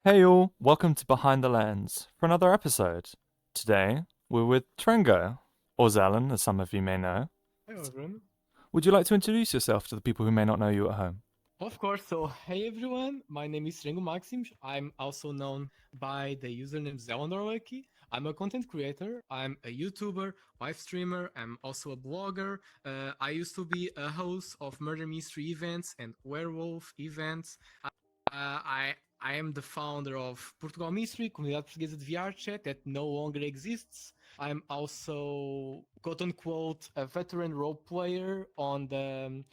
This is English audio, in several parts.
Hey all, welcome to Behind the Lens for another episode. Today, we're with Trengo, or Zelen, as some of you may know. Hello, everyone. Would you like to introduce yourself to the people who may not know you at home? Of course. So, hey everyone. My name is TrengoMaximus. I'm also known by the username Zelendor. I'm a content creator. I'm a YouTuber, live streamer. I'm also a blogger. I used to be a host of murder mystery events and werewolf events. I am the founder of Portugal Mystery, Comunidade Portuguesa de VRChat that no longer exists. I'm also quote unquote a veteran role player on the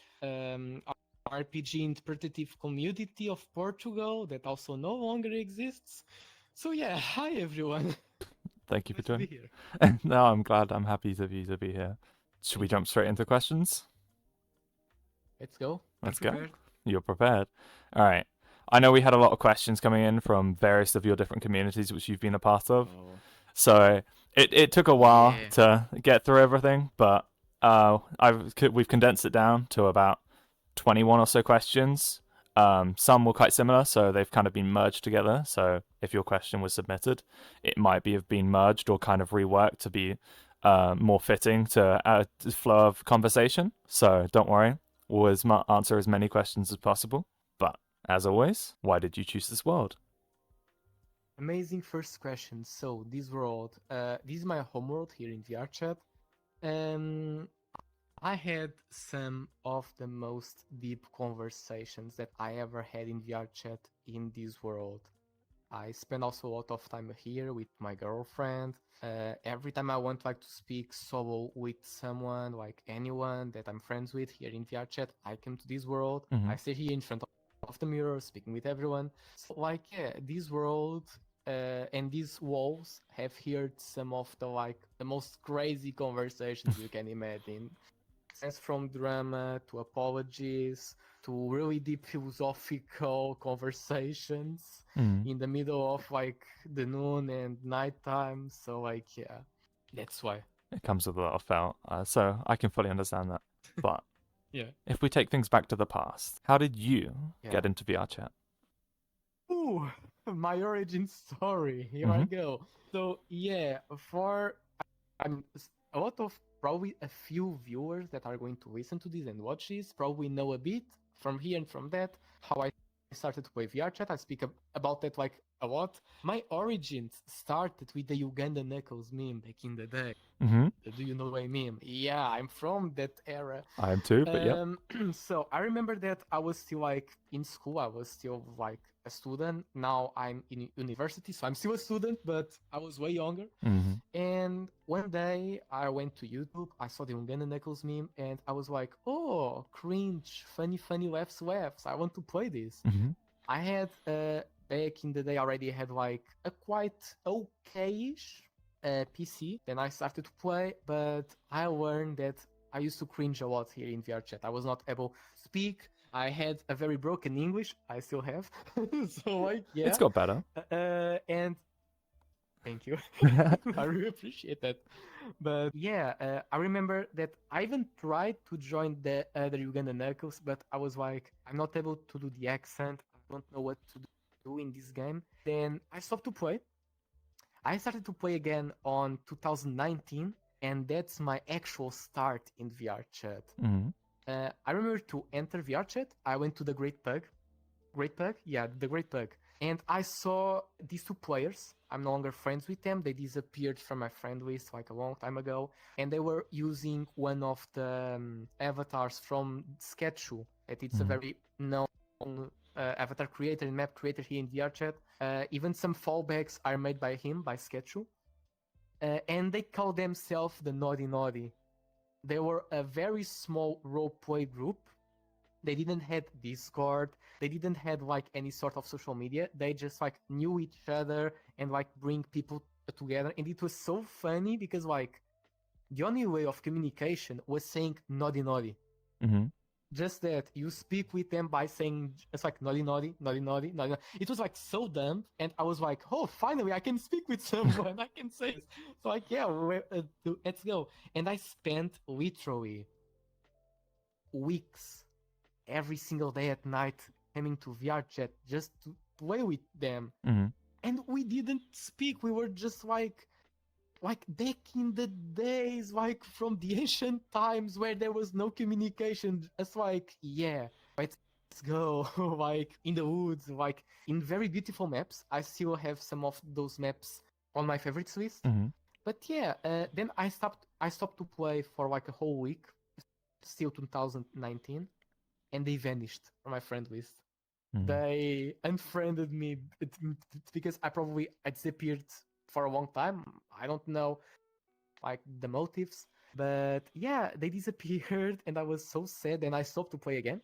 RPG interpretative community of Portugal that also no longer exists. So yeah, hi everyone. Thank you for Nice to be joining. here. No, I'm happy to be here. Should we Thank you. jump straight into questions? Let's go. I'm Let's go. prepared. You're prepared. All right. I know we had a lot of questions coming in from various of your different communities which you've been a part of. Oh So it took a while yeah. to get through everything, but we've condensed it down to about 21 or so questions. Some were quite similar, so they've kind of been merged together. So if your question was submitted, it might have been merged or kind of reworked to be more fitting to the flow of conversation. So don't worry, we'll answer as many questions as possible. But as always, why did you choose this world? Amazing first question. So this world, this is my homeworld here in VRChat. Um, I had some of the most deep conversations that I ever had in VRChat in this world. I spend also a lot of time here with my girlfriend. Every time I want like to speak solo with someone, like anyone that I'm friends with here in VRChat, I come to this world. Mm-hmm. I stay here in front of the mirror, speaking with everyone. So like yeah, this world and these walls have heard some of the most crazy conversations you can imagine. Sense from drama to apologies to really deep philosophical conversations Mm. in the middle of like the noon and nighttime. So like yeah, that's why. It comes with a lot of felt, so I can fully understand that. But Yeah. if we take things back to the past, how did you Yeah. get into VR chat? Ooh, my origin story. Here I Mm-hmm. go. So yeah, for I'm a lot of probably a few viewers that are going to listen to this and watch this probably know a bit from here and from that how I started to play VR chat. I speak about that like a lot. My origins started with the Uganda Knuckles meme back in the day. Mm-hmm. Do you know what I mean? Yeah, I'm from that era. I am too, but yep. Um, so I remember that I was still like in school. I was still like a student. Now I'm in university, so I'm still a student, but I was way younger. Mm-hmm. And one day I went to YouTube, I saw the Ungana Knuckles meme, and I was like, oh, cringe, funny, funny laughs, laughs. I want to play this. Mm-hmm. I had, back in the day, already had like a quite okay-ish PC. Then I started to play, but I learned that I used to cringe a lot here in VRChat. I was not able to speak. I had a very broken English. I still have. So, like, It's yeah. got better. And thank you. I really appreciate that. But yeah, I remember that I even tried to join the other Uganda Knuckles, but I was like, I'm not able to do the accent. I don't know what to do in this game. Then I stopped to play. I started to play again on 2019, and that's my actual start in VR chat. Mm-hmm. I remember to enter VR chat, I went to the Great Pug. Great Pug? Yeah, the Great Pug. And I saw these two players. I'm no longer friends with them. They disappeared from my friend list like a long time ago. And they were using one of the avatars from Sketchu. It's a Mm-hmm. very known avatar creator and map creator here in VRChat. Even some fallbacks are made by him, by Sketchu. And they call themselves the Naughty Naughty. They were a very small roleplay group. They didn't have Discord. They didn't have like any sort of social media. They just like knew each other and like bring people together. And it was so funny because like the only way of communication was saying naughty naughty. Mm-hmm. Just that you speak with them by saying it's like naughty naughty naughty naughty naughty. It was like so dumb, and I was like, oh, finally I can speak with someone. I can say this. So like yeah, let's go. And I spent literally weeks every single day at night coming to VR chat just to play with them. Mm-hmm. And we didn't speak. We were just like back in the days, like from the ancient times where there was no communication. It's like, yeah, let's go. Like in the woods, like in very beautiful maps. I still have some of those maps on my favorites list. Mm-hmm. But yeah, then I stopped to play for like a whole week, still 2019, and they vanished from my friend list. Mm-hmm. They unfriended me because I disappeared for a long time. I don't know like the motives, but yeah, they disappeared and I was so sad and I stopped to play again.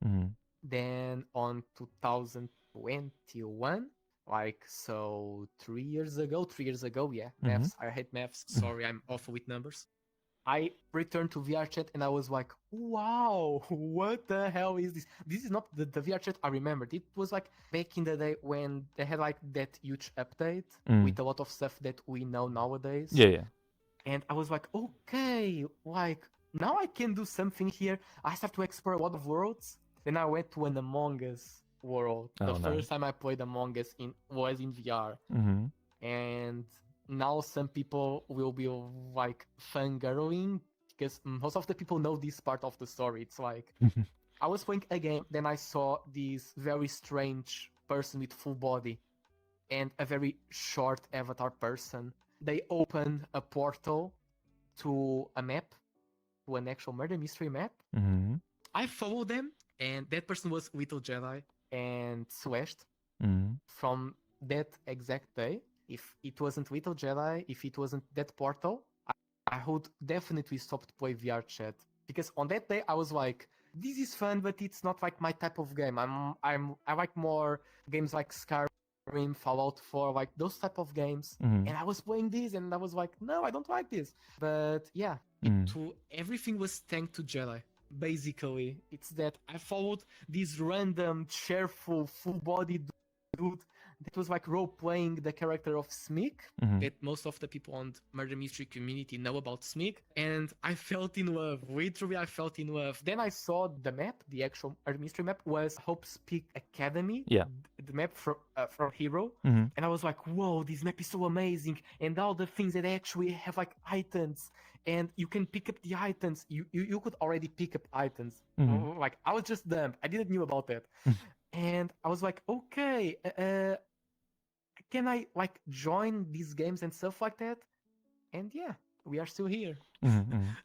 Mm-hmm. Then on 2021, like so 3 years ago, yeah, Mm-hmm. maths. I hate maths. Sorry, I'm awful with numbers. I returned to VRChat and I was like, wow, what the hell is this? This is not the VRChat I remembered. It was like back in the day when they had like that huge update with a lot of stuff that we know nowadays. Yeah. And I was like, okay, like now I can do something here. I start to explore a lot of worlds. Then I went to an Among Us world. The first time I played Among Us was in VR. Mm-hmm. And now some people will be like fangirling because most of the people know this part of the story. It's like I was playing a game, then I saw this very strange person with full body and a very short avatar person. They opened a portal to a map, to an actual murder mystery map. Mm-hmm. I followed them, and that person was Little Jedi and Celeste. Mm-hmm. From that exact day, if it wasn't Little Jedi, if it wasn't that portal, I would definitely stop to play VRChat. Because on that day, I was like, this is fun, but it's not like my type of game. I like more games like Skyrim, Fallout 4, like those type of games. Mm-hmm. And I was playing this, and I was like, no, I don't like this. But yeah, everything was thanks to Jedi. Basically, it's that I followed this random, cheerful, full-bodied dude that was like role-playing the character of Smeek, that most of the people on the Murder Mystery Community know about Smeek, and I felt in love. Literally, I felt in love. Then I saw the map, the actual Murder Mystery map was Hope's Peak Academy, the map from Hero, and I was like, whoa, this map is so amazing, and all the things that actually have like items, and you can pick up the items. You could already pick up items. Like, I was just dumb. I didn't know about that. And I was like, okay, can I like join these games and stuff like that? And yeah, we are still here.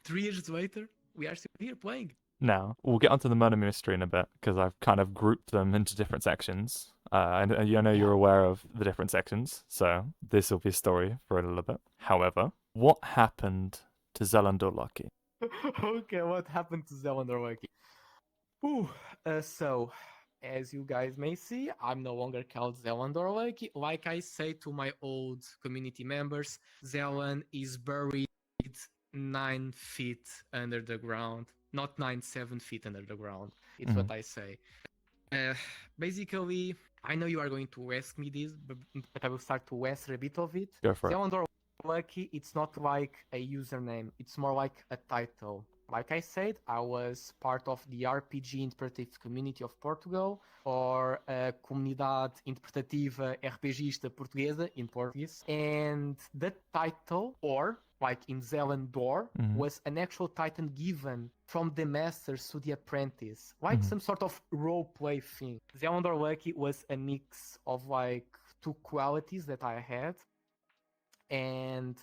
3 years later, we are still here playing. Now, we'll get onto the murder mystery in a bit because I've kind of grouped them into different sections. And I know you're aware of the different sections, so this will be a story for a little bit. However, what happened to Zelendor Lucky? Okay, what happened to Zelendor Lucky? So, as you guys may see, I'm no longer called Zelendor Lucky. Like I say to my old community members, Zelen is buried 9 feet under the ground. Not 7 feet under the ground. It's what I say. Basically, I know you are going to ask me this, but I will start to answer a bit of it. Go for it. Zelendor Lucky, it's not like a username. It's more like a title. Like I said, I was part of the RPG Interpretive Community of Portugal, or a Comunidade Interpretativa RPGista Portuguesa in Portuguese. And the title, or like in Zelendor, was an actual title given from the masters to the apprentice, like some sort of role-play thing. Zelendor Lucky was a mix of like two qualities that I had. And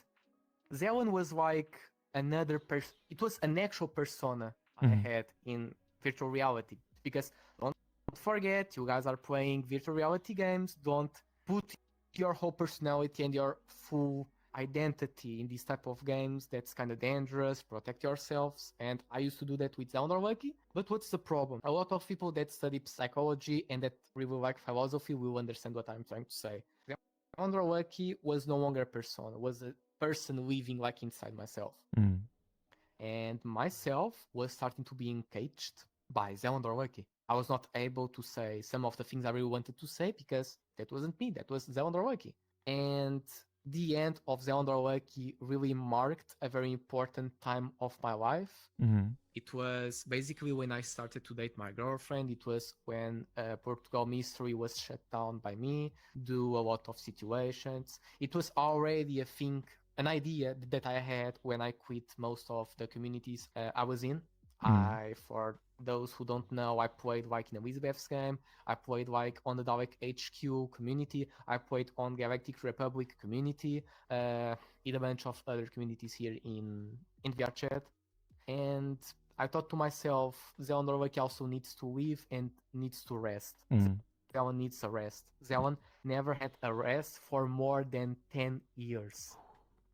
Zelen was like another person. It was an actual persona I had in virtual reality. Because don't forget, you guys are playing virtual reality games. Don't put your whole personality and your full identity in these type of games. That's kind of dangerous. Protect yourselves. And I used to do that with Zelendor Lucky. But what's the problem? A lot of people that study psychology and that really like philosophy will understand what I'm trying to say. Zelendor Lucky was no longer a persona. Was a person living like inside myself. And myself was starting to be encaged by Zelendor Lucky. I was not able to say some of the things I really wanted to say because that wasn't me. That was Zelendor Lucky. And the end of Zelendor Lucky really marked a very important time of my life. Mm-hmm. It was basically when I started to date my girlfriend. It was when Portugal Mystery was shut down by me, due a lot of situations. It was already a thing, an idea that I had when I quit most of the communities I was in. For those who don't know, I played like in Elizabeth's game. I played like on the Dalek HQ community. I played on Galactic Republic community. In a bunch of other communities here in VRChat. And I thought to myself, Zelendor Lucky also needs to live and needs to rest. Zelan needs a rest. Zelan never had a rest for more than 10 years.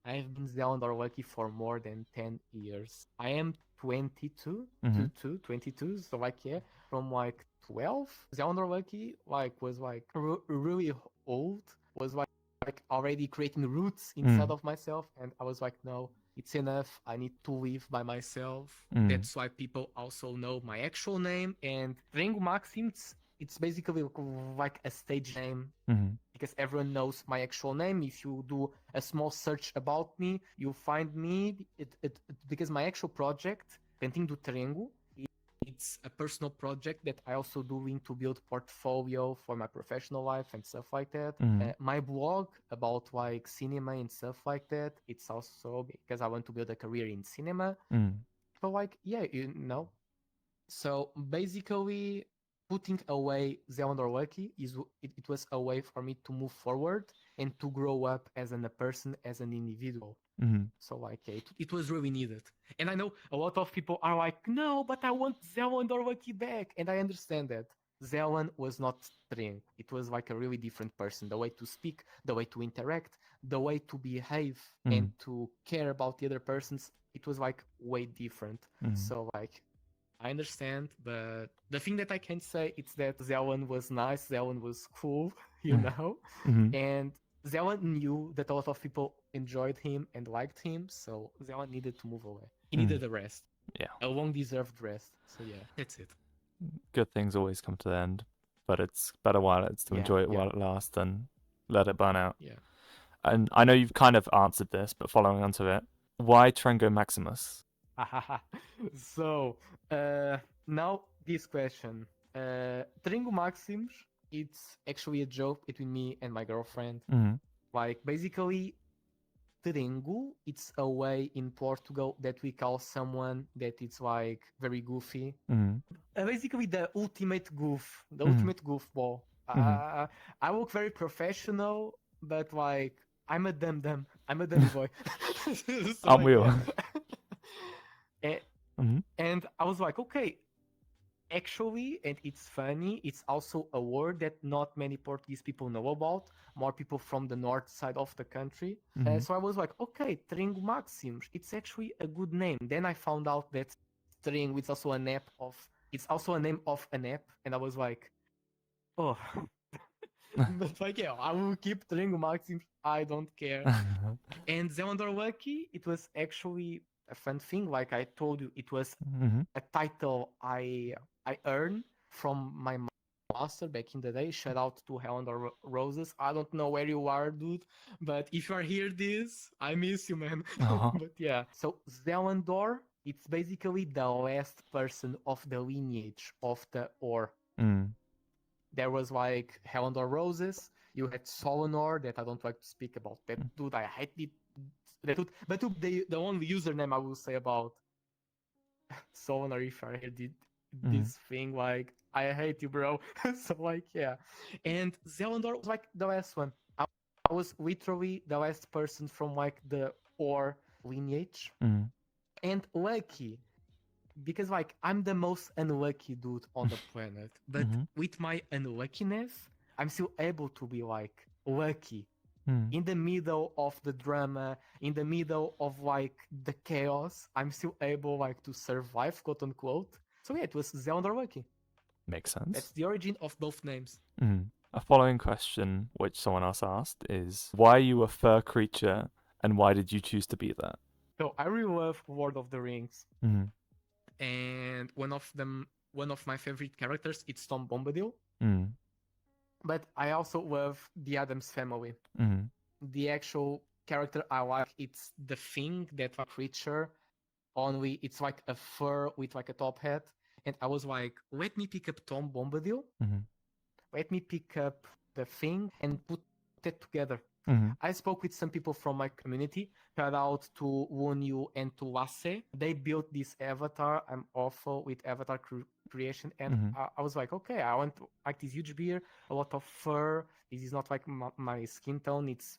I've been Zelendor Lucky for more than 10 years. I am 22, 22, so like yeah, from like 12. Zelendor Lucky was like really old, was like already creating roots inside of myself, and I was like, no, it's enough. I need to live by myself. That's why people also know my actual name. And TrengoMaximus, it's basically like a stage name because everyone knows my actual name. If you do a small search about me, you'll find me. Because my actual project, Cantinho do Trengo, it's a personal project that I also doing to build portfolio for my professional life and stuff like that. My blog about like cinema and stuff like that, it's also because I want to build a career in cinema. So like, yeah, you know. So basically, putting away Zelendor Lucky it was a way for me to move forward and to grow up as a person, as an individual. So like, yeah, it was really needed. And I know a lot of people are like, no, but I want Zelendor Lucky back. And I understand that. Zelan was not Trengo. It was like a really different person. The way to speak, the way to interact, the way to behave and to care about the other persons, it was like way different. So like, I understand, but the thing that I can say is that Zelan was nice, Zelan was cool, you know? And Zelan knew that a lot of people enjoyed him and liked him, so Zelan needed to move away. He needed a rest. Yeah. A long-deserved rest. So yeah, that's it. Good things always come to the end, but it's better while it's to enjoy it while it lasts than let it burn out. Yeah. And I know you've kind of answered this, but following onto it, why TrengoMaximus? So, now this question. TrengoMaximus, it's actually a joke between me and my girlfriend. Like, basically, Trengo, it's a way in Portugal that we call someone that it's like very goofy. Basically, the ultimate goof, the ultimate goofball. I look very professional, but like, I'm a dumb. I'm a dummy boy. So, Aren't we all? And I was like, okay, actually, and it's funny, it's also a word that not many Portuguese people know about, more people from the north side of the country. So I was like, okay, TrengoMaximus, it's actually a good name. Then I found out that Trengo is also it's also a name of an app, and I was like, oh. But like, yeah, I will keep TrengoMaximus, I don't care. And Zelendor Lucky, it was actually a fun thing. Like I told you, it was a title I earned from my master back in the day. Shout out to Zelendor Roses. I don't know where you are, dude, but if you are here, I miss you, man. But yeah, so Zelendor, it's basically the last person of the lineage of the Or. There was like Zelendor Roses. You had Solanor that I don't like to speak about. That dude, I hate it. That dude, but the only username I will say about Solanor, if I heard this thing, like, I hate you, bro. So like, yeah. And Zelendor was like the last one. I was literally the last person from like the Or lineage. And Lucky, because like I'm the most unlucky dude on the planet, but with my unluckiness, I'm still able to be like lucky in the middle of the drama, in the middle of like the chaos. I'm still able like to survive, quote unquote. So yeah, it was Zelendor Lucky. Makes sense. That's the origin of both names. A following question, which someone else asked, is why are you a fur creature and why did you choose to be that? So I really love Lord of the Rings. And one of my favorite characters, it's Tom Bombadil. But I also love the Addams Family. the actual character I like, it's the thing, that like creature, only it's like a fur with like a top hat. And I was like, let me pick up Tom Bombadil, Mhm. let me pick up the thing and put it together. Mhm. I spoke with some people from my community. Shout out to Wunyu and to Lasse. They built this avatar. I'm awful with avatar creation, and Mhm. I was like, okay, I want like this huge beard, a lot of fur. This is not like my skin tone. It's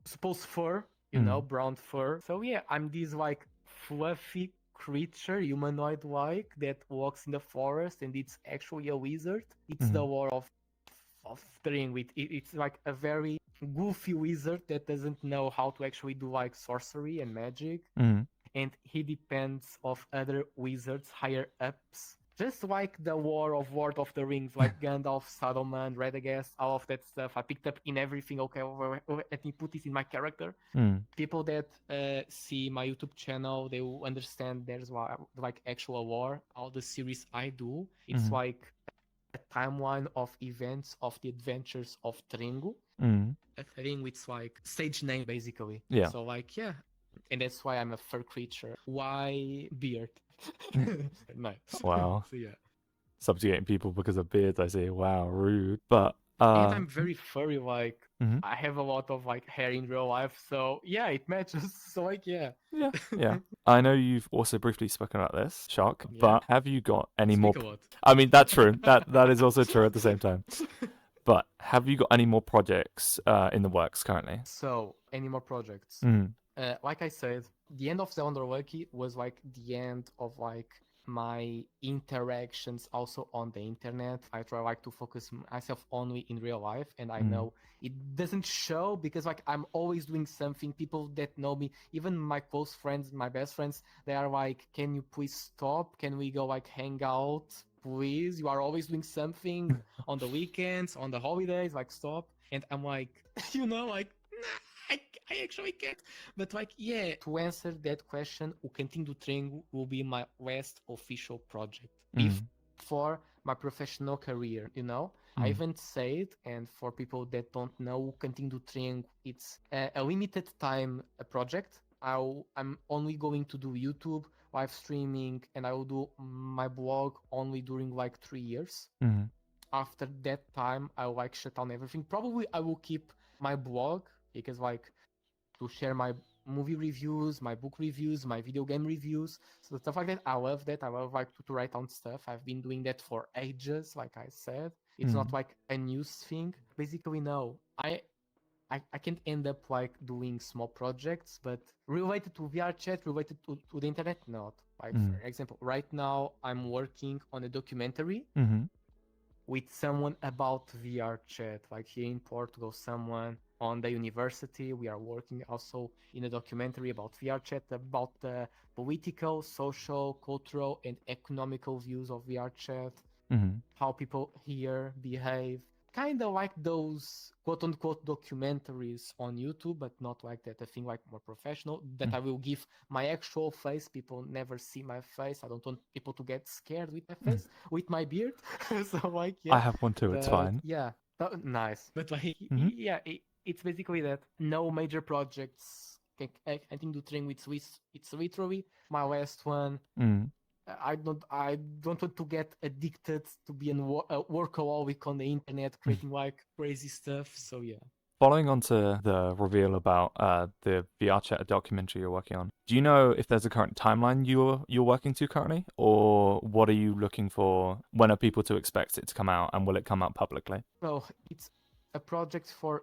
supposed fur, Mhm. brown fur. So yeah, I'm this like fluffy creature, humanoid like, that walks in the forest, and it's actually a wizard. It's the Mhm. war of the ring. It's like a very goofy wizard that doesn't know how to actually do like sorcery and magic, Mhm. and he depends of other wizards higher ups. Just like the war of Lord of the Rings, like Gandalf, Saruman, Radagast, all of that stuff. I picked up in everything. Okay, let me put this in my character. Mhm. People that see my YouTube channel, they will understand there's like actual war. All the series I do, it's Mhm. like a timeline of events of the adventures of Trengo. Mhm. A thing it's like stage name basically. Yeah. So like yeah, and that's why I'm a fur creature. Why beard? Nice. Wow. So yeah, Subjugating people because of beards, I see. Wow, rude. But and I'm very furry. Like mhm. I have a lot of like hair in real life, so yeah, it matches. So like yeah, Yeah, yeah. I know you've also briefly spoken about this, Shock, yeah. but have you got any more Speak a lot. I mean, that's true. That is also true at the same time. But have you got any more projects in the works currently? So any more projects? Mm. Like I said, the end of Zelendor Lucky was like the end of like my interactions also on the internet. I try like to focus myself only in real life, and I Mm. know it doesn't show because like I'm always doing something. People that know me, even my close friends, my best friends, they are like, "Can you please stop? Can we go like hang out?" Please, you are always doing something on the weekends, on the holidays, like stop. And I'm like, like, nah, I actually can't. But like, yeah, to answer that question, o Cantinho do Trengo will be my last official project Mm. before my professional career. I Mm. haven't said, and for people that don't know, o Cantinho do Trengo, it's a limited time project. I'm only going to do YouTube live streaming, and I will do my blog only during like 3 years. Mm. After that time, I'll like shut down everything. Probably I will keep my blog because like to share my movie reviews, my book reviews, my video game reviews, so stuff like that. I love that. I love like to write down stuff. I've been doing that for ages, like I said. It's not Mm. like a news thing. Basically, no. I can't end up like doing small projects, but related to VR chat, related to the internet, not. Like for Mm. example, right now I'm working on a documentary Mhm. with someone about VR chat, like here in Portugal, someone on the university. We are working also in a documentary about VR chat, about the political, social, cultural, and economical views of VR chat, Mhm. how people here behave. Kind of like those quote unquote documentaries on YouTube, but not like that. I think like more professional, that Mm. I will give my actual face. People never see my face. I don't want people to get scared with my Mm. face, with my beard. So like I yeah, have one too, it's but fine. yeah, nice. But like Mhm. yeah, it's basically that. No major projects. I think the train with Swiss. It's literally my last one. Mm. I don't want to get addicted to be a workaholic on the internet Mm. creating like crazy stuff. So yeah. Following on to the reveal about the VRChat documentary you're working on, do you know if there's a current timeline you're working to currently, or what are you looking for? When are people to expect it to come out, and will it come out publicly? So it's a project for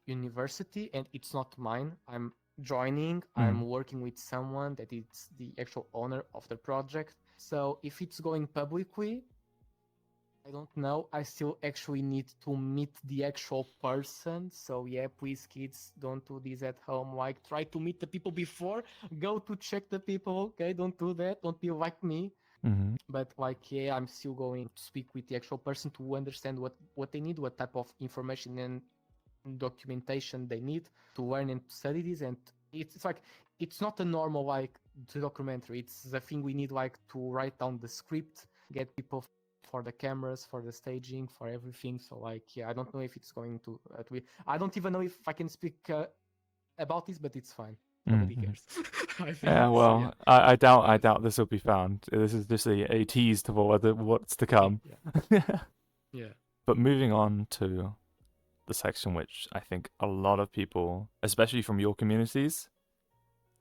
university, and it's not mine. I'm joining. I'm Mm. working with someone that is the actual owner of the project. So if it's going publicly, I don't know. I still actually need to meet the actual person. So yeah, please kids, don't do this at home. Like try to meet the people before. Go to check the people. Okay, don't do that. Don't be like me. Mm-hmm. But like yeah, I'm still going to speak with the actual person to understand what they need, what type of information and documentation they need to learn and study this. And it's like it's not a normal like documentary. It's the thing we need like to write down the script, get people for the cameras, for the staging, for everything. So like yeah, I don't know if it's going to I don't even know if I can speak about this, but it's fine. Nobody Mhm. cares. I think. Yeah, So, well, yeah. I doubt this will be found. This is just a tease to what's to come. Yeah. Yeah. But moving on to the section which I think a lot of people, especially from your communities,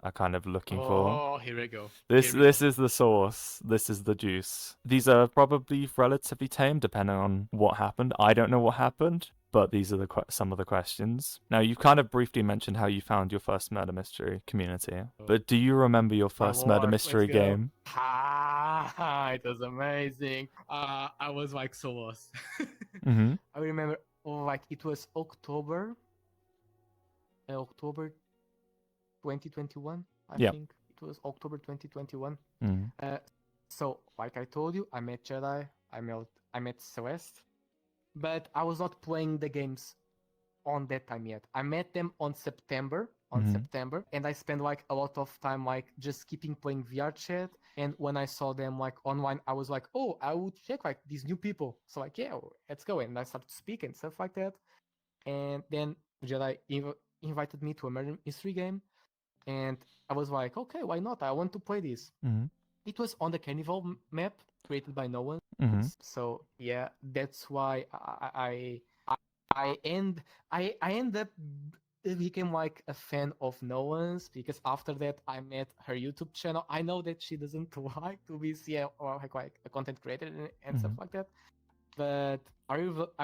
are kind of looking for. Oh, here we go. This Here we this go. is the sauce. This is the juice. These are probably relatively tame, depending on what happened. I don't know what happened, but these are some of the questions. Now, you've kind of briefly mentioned how you found your first murder mystery community, but do you remember your My first murder lord, let's mystery go. game? It was amazing. I was like so lost. Mm-hmm. I remember, like it was October 2021. I Yep. think it was October 2021. Mm. So, like I told you, I met Jedi, I met Celeste, but I was not playing the games on that time yet. I met them on September, and I spent like a lot of time like just keeping playing VRChat. And when I saw them like online, I was like, oh, I would check like these new people. So like, yeah, let's go. And I started to speak and stuff like that. And then Jedi invited me to a murder mystery game, and I was like, okay, why not? I want to play this. Mm-hmm. It was on the Carnival map created by no one. Mm-hmm. So yeah, that's why I end I end up became like a fan of Nolan's, because after that I met her YouTube channel. I know that she doesn't like to be seen or like a content creator and stuff like that, but I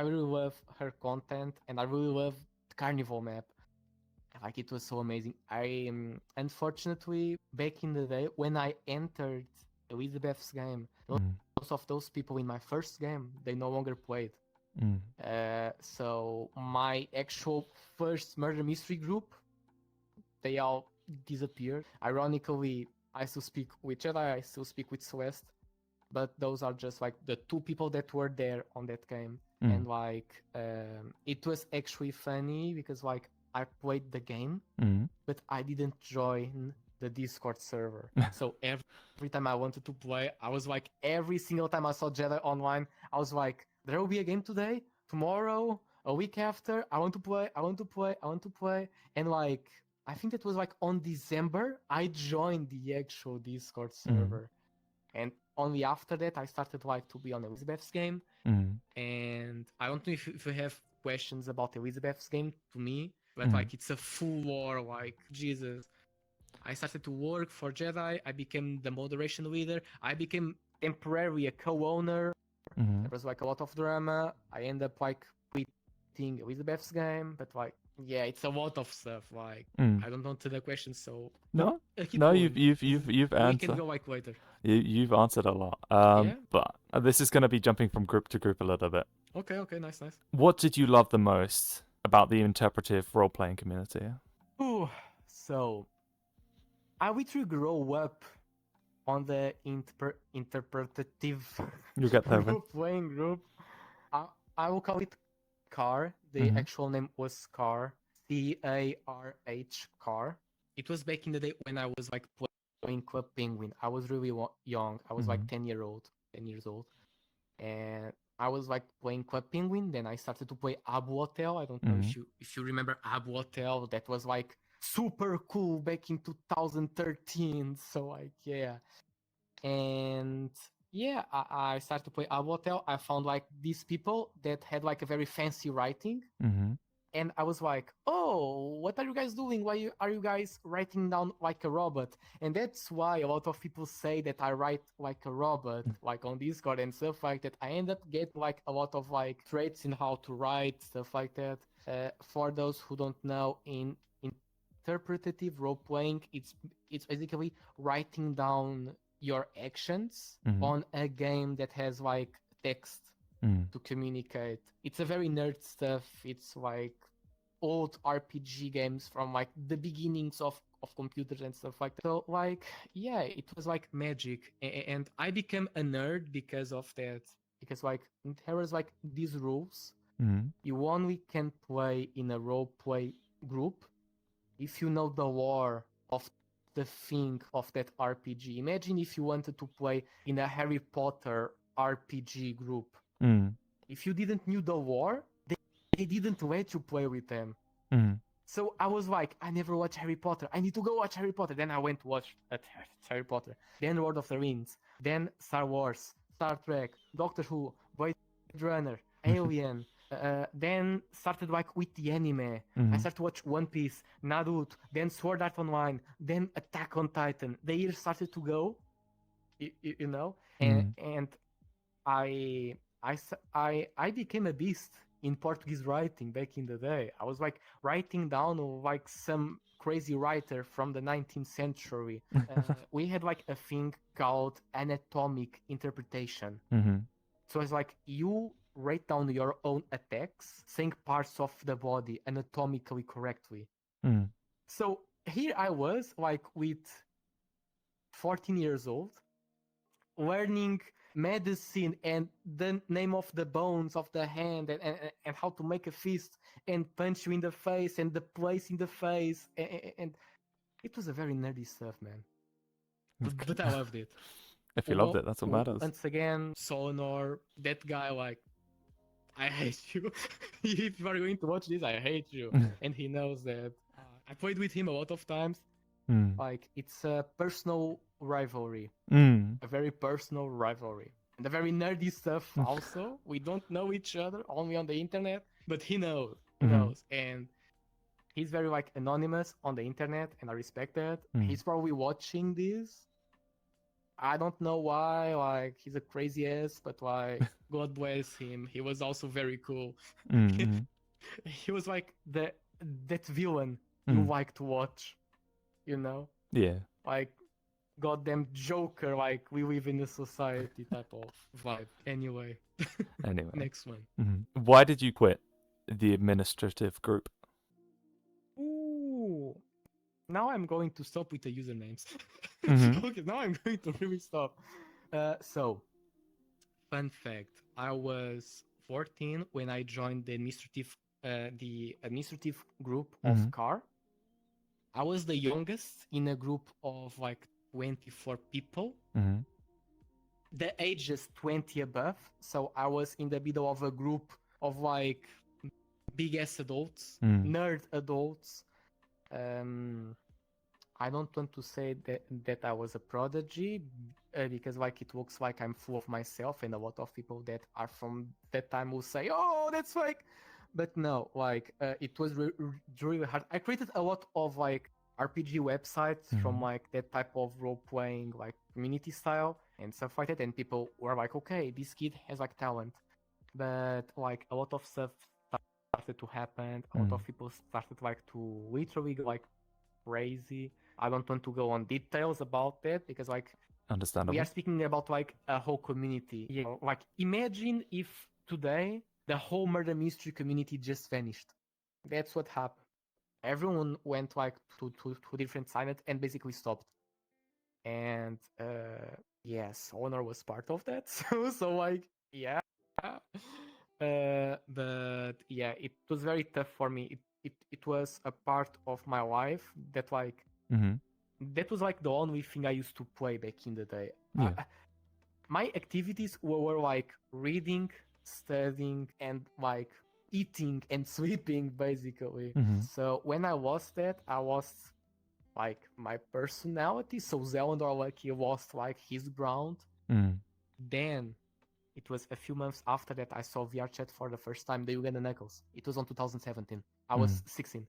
really love her content, and I really love the Carnival map. Like it was so amazing. I unfortunately back in the day when I entered Elizabeth's game, most of those people in my first game they no longer played. So my actual first murder mystery group, they all disappeared. Ironically, I still speak with Jedi, I still speak with Celeste, but those are just like the two people that were there on that game. And like it was actually funny because like I played the game, but I didn't join the Discord server. So every time I wanted to play, I was like, every single time I saw Jedi online, I was like, there will be a game today, tomorrow, a week after. I want to play, I want to play, I want to play. And like, I think it was like on December, I joined the actual Discord server. And only after that, I started like to be on Elizabeth's game. And I don't know if you have questions about Elizabeth's game to me, but like it's a full lore, like Jesus. I started to work for Jedi. I became the moderation leader. I became temporarily a co-owner. There was like a lot of drama. I ended up like quitting Elizabeth's game, but like yeah, it's a lot of stuff. Like I don't know to the question, so No, keep no, going. you've answered. We can go like later. You've answered a lot. Yeah. But this is going to be jumping from group to group a little bit. Okay, nice. What did you love the most about the interpretive role-playing community? Ooh, so I literally grow up on the interpretative You'll get there. role-playing group. I will call it CAR. The actual name was CAR. CARH CAR. It was back in the day when I was like playing Club Penguin. I was really young. I was like 10 years old. And I was like playing Club Penguin. Then I started to play Abu Hotel. I don't know if you remember Abu Hotel. That was like super cool back in 2013. So like yeah. And yeah, I started to play Abu Hotel. I found like these people that had like a very fancy writing. And I was like, oh, what are you guys doing? Why are you guys writing down like a robot? And that's why a lot of people say that I write like a robot, like on Discord and stuff like that. I end up getting like a lot of like traits in how to write, stuff like that. For those who don't know, in interpretative role playing, it's basically writing down your actions on a game that has like text to communicate. It's a very nerd stuff. It's like old RPG games from like the beginnings of computers and stuff like that. So like yeah, it was like magic, and I became a nerd because of that. Because like there was like these rules. You only can play in a role play group if you know the lore of the thing of that RPG. Imagine if you wanted to play in a Harry Potter RPG group. If you didn't knew the lore, they didn't let you play with them. So I was like, I never watched Harry Potter. I need to go watch Harry Potter. Then I went to watch Harry Potter. Then Lord of the Rings. Then Star Wars, Star Trek, Doctor Who, Blade Runner, Alien. Then started like with the anime. I started to watch One Piece, Naruto, then Sword Art Online, then Attack on Titan. The year started to go, you know, and I became a beast in Portuguese writing back in the day. I was like writing down like some crazy writer from the 19th century. We had like a thing called anatomic interpretation. So it's like you write down your own attacks, saying parts of the body anatomically correctly. So here I was like with 14 years old, learning medicine and the name of the bones of the hand and how to make a fist and punch you in the face and the place in the face. And it was a very nerdy stuff, man. But I loved it. If you loved it, that's what matters. Once again, Zelendor, that guy, like, I hate you. If you are going to watch this, I hate you. And he knows that. I played with him a lot of times. Like, it's a personal rivalry. A very personal rivalry. And a very nerdy stuff also. We don't know each other, only on the internet. But he knows. He knows. And he's very, like, anonymous on the internet, and I respect that. He's probably watching this. I don't know why, like, he's a crazy ass, but, like, God bless him. He was also very cool. He was, like, that villain you like to watch, you know? Yeah. Like, goddamn Joker, like, we live in a society type of vibe. Anyway. Next one. Why did you quit the administrative group? Ooh. Now I'm going to stop with the usernames. Okay, now I'm going to really stop. So, fun fact: I was 14 when I joined the administrative group of CAR. I was the youngest in a group of like 24 people. The age is 20 above, so I was in the middle of a group of like big ass adults, nerd adults. I don't want to say that I was a prodigy because like it looks like I'm full of myself, and a lot of people that are from that time will say, "Oh, that's like," but no, like it was really hard. I created a lot of like RPG websites from like that type of role playing like community style and stuff like that, and people were like, "Okay, this kid has like talent," but like a lot of stuff started to happen. A lot of people started like to literally go like crazy. I don't want to go on details about that because like Understandable. we are speaking about like a whole community. You know, like imagine if today the whole murder mystery community just vanished. That's what happened. Everyone went like to different sides and basically stopped. And yes, Honor was part of that. So like yeah. But yeah, it was very tough for me. It was a part of my life that like that was like the only thing I used to play back in the day. Yeah. My activities were like reading, studying, and like eating and sleeping basically. So when I lost that, I lost like my personality. So Zelendor like he lost like his ground. Then it was a few months after that I saw VRChat for the first time, the Uganda Knuckles. It was on 2017. I was 16.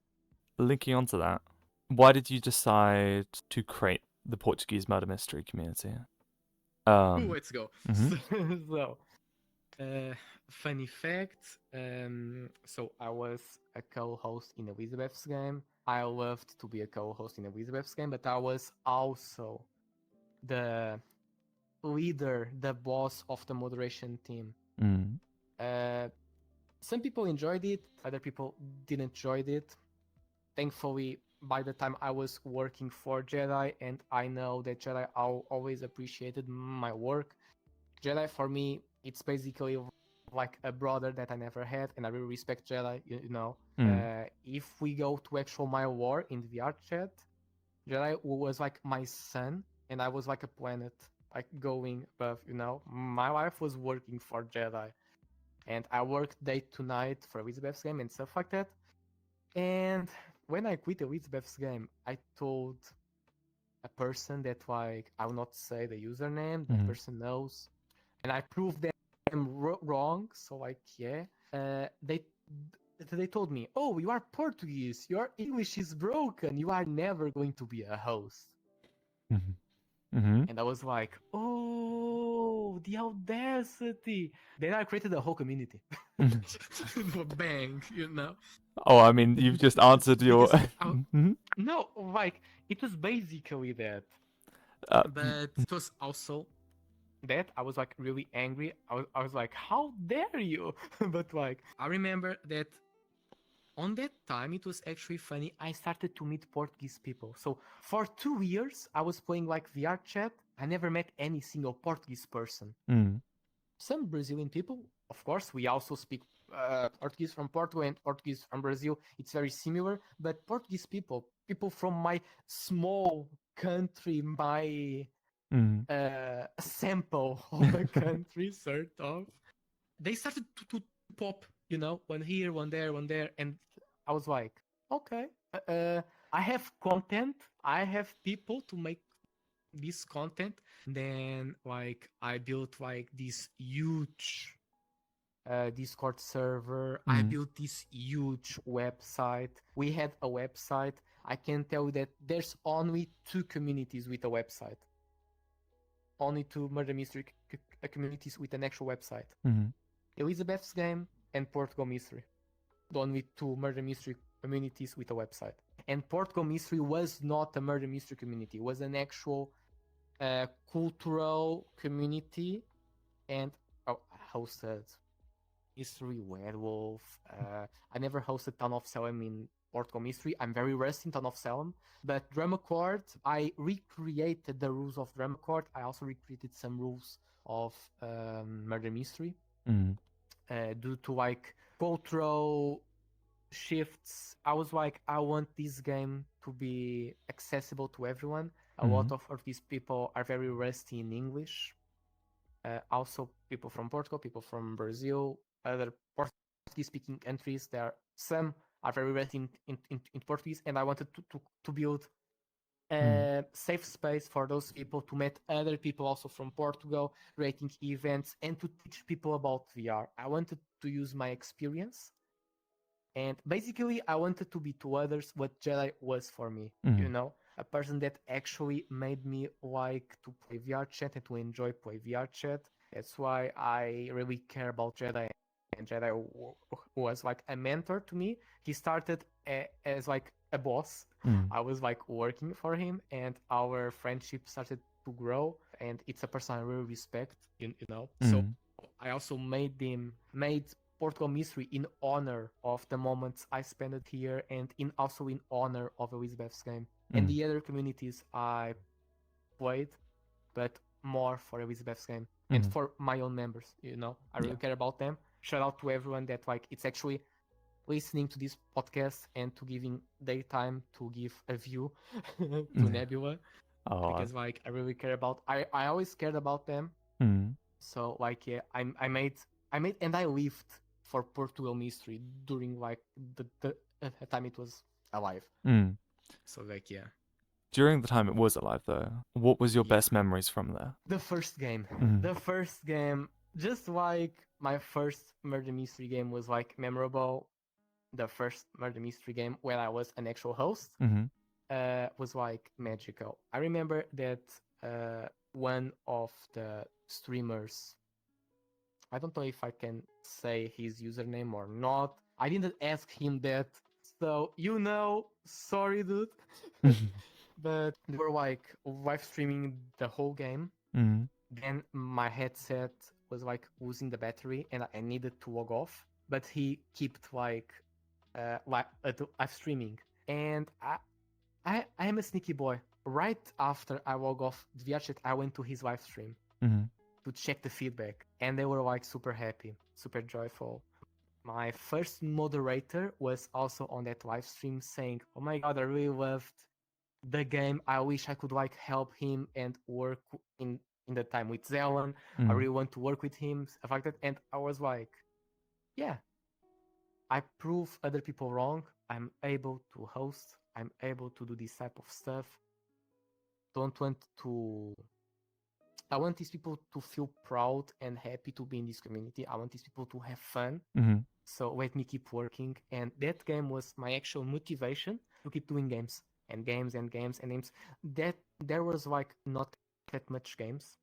Linking onto that, why did you decide to create the Portuguese murder mystery community? Let's go. So, funny fact. So I was a co-host in Elizabeth's game. I loved to be a co-host in Elizabeth's game, but I was also the leader, the boss of the moderation team. Some people enjoyed it, other people didn't enjoy it. Thankfully, by the time I was working for Jedi, and I know that Jedi always appreciated my work. Jedi for me, it's basically like a brother that I never had, and I really respect Jedi. You know, if we go to actual my war in VRChat, Jedi was like my son, and I was like a planet, like going above. You know, my life was working for Jedi, and I worked day to night for Elizabeth's game and stuff like that. And when I quit Elizabeth's game, I told a person that like I will not say the username. That person knows, and I proved them wrong. So like yeah, they told me, "Oh, you are Portuguese. Your English is broken. You are never going to be a host." Mm-hmm. And I was like, "Oh, the audacity!" Then I created a whole community. Bang, you know. Oh, I mean, you've just answered your. Because no, like it was basically that, but it was also that I was like really angry. I was like, how dare you? But like, I remember that on that time it was actually funny. I started to meet Portuguese people. So for 2 years, I was playing like VRChat. I never met any single Portuguese person. Some Brazilian people, of course. We also speak Portuguese from Portugal and Portuguese from Brazil. It's very similar. But Portuguese people, people from my small country, my sample of a country, sort of, they started to pop, you know, one here, one there, one there. And I was like, okay, I have content. I have people to make this content. Then like I built like this huge Discord server. I built this huge website. We had a website. I can tell you that there's only 2 communities with a website. Only 2 murder mystery communities with an actual website. Elizabeth's game and Portugal Mystery. The only 2 murder mystery communities with a website. And Portugal Mystery was not a murder mystery community. It was an actual cultural community. And I hosted Mystery Werewolf. I never hosted Town of Salem in Portugal Mystery. I'm very rusty in Town of Salem. But Drama Court, I recreated the rules of Drama Court. I also recreated some rules of Murder Mystery. Due to like cultural shifts, I was like, I want this game to be accessible to everyone. A lot of these people are very rusty in English. Also, people from Portugal, people from Brazil, other Portuguese-speaking countries. Some are very rusty in Portuguese, and I wanted to build a safe space for those people to meet other people also from Portugal, creating events, and to teach people about VR. I wanted to use my experience, and basically, I wanted to be to others what Jedi was for me. You know, a person that actually made me like to play VR chat and to enjoy play VR chat. That's why I really care about Jedi. And Jedi was like a mentor to me. He started as like a boss. I was like working for him, and our friendship started to grow. And it's a person I really respect. You know, so I also made Portugal Mystery in honor of the moments I spent it here, and also in honor of Elizabeth's game and the other communities I played, but more for Elizabeth's game and for my own members. You know, I really care about them. Shout out to everyone that like it's actually listening to this podcast and to giving their time to give a view to Nebula, because like I really care about. I always cared about them. So like yeah, I made and I lived for Portugal Mystery during like the time it was alive. So like yeah. During the time it was alive, though, what was your best memories from there? The first game. The first game, just like my first murder mystery game was like memorable. The first murder mystery game where I was an actual host was like magical. I remember that one of the streamers, I don't know if I can say his username or not. I didn't ask him that. So, you know, sorry, dude. But they were like live streaming the whole game. Then my headset was like losing the battery and I needed to log off. But he kept like live streaming. And I am a sneaky boy. Right after I log off the VRChat, I went to his live stream to check the feedback, and they were like super happy, super joyful. My first moderator was also on that live stream saying, "Oh my god, I really loved the game. I wish I could like help him and work in the time with Zelon. I really want to work with him, stuff like that." And I was like, yeah, I prove other people wrong. I'm able to host. I'm able to do this type of stuff. Don't want to. I want these people to feel proud and happy to be in this community. I want these people to have fun. Mm-hmm. So let me keep working. And that game was my actual motivation to keep doing games and games and games and games. That there was like not that much games.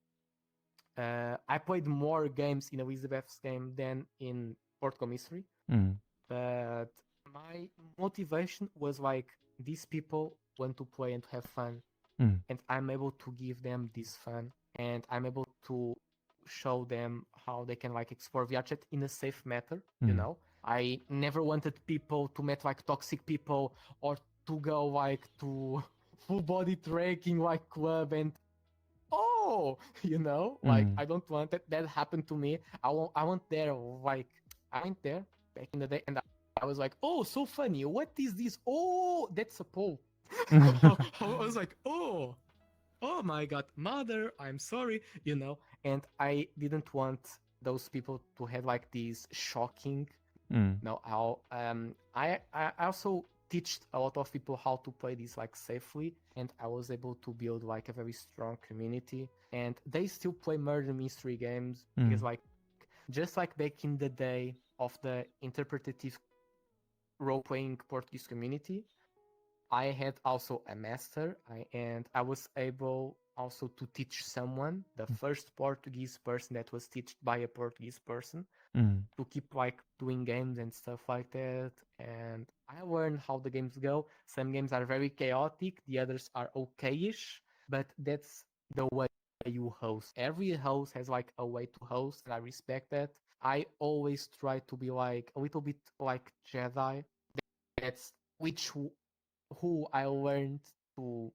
I played more games in Elizabeth's game than in Portugese Mystery. Mm. But my motivation was like these people want to play and to have fun, Mm. and I'm able to give them this fun, and I'm able to show them how they can like explore VRChat in a safe manner. You Mm. know, I never wanted people to meet like toxic people or to go like to full body trekking like club and like Mm. I don't want that. That happened to me. I went there like I went there back in the day, and I was like, oh, so funny. What is this? Oh, that's a pole. I was like, oh my god, mother, I'm sorry, And I didn't want those people to have like these shocking. Mm. No, I also teach a lot of people how to play this like safely, and I was able to build like a very strong community. And they still play murder mystery games because Mm. like just like back in the day of the interpretative role-playing Portuguese community, I had also a master, and I was able also to teach someone, the first Portuguese person that was taught by a Portuguese person, Mm. to keep like doing games and stuff like that. And I learned how the games go. Some games are very chaotic, the others are okay-ish, but that's the way you host. Every host has like a way to host, and I respect that. I always try to be like a little bit like Jedi. That's who I learned to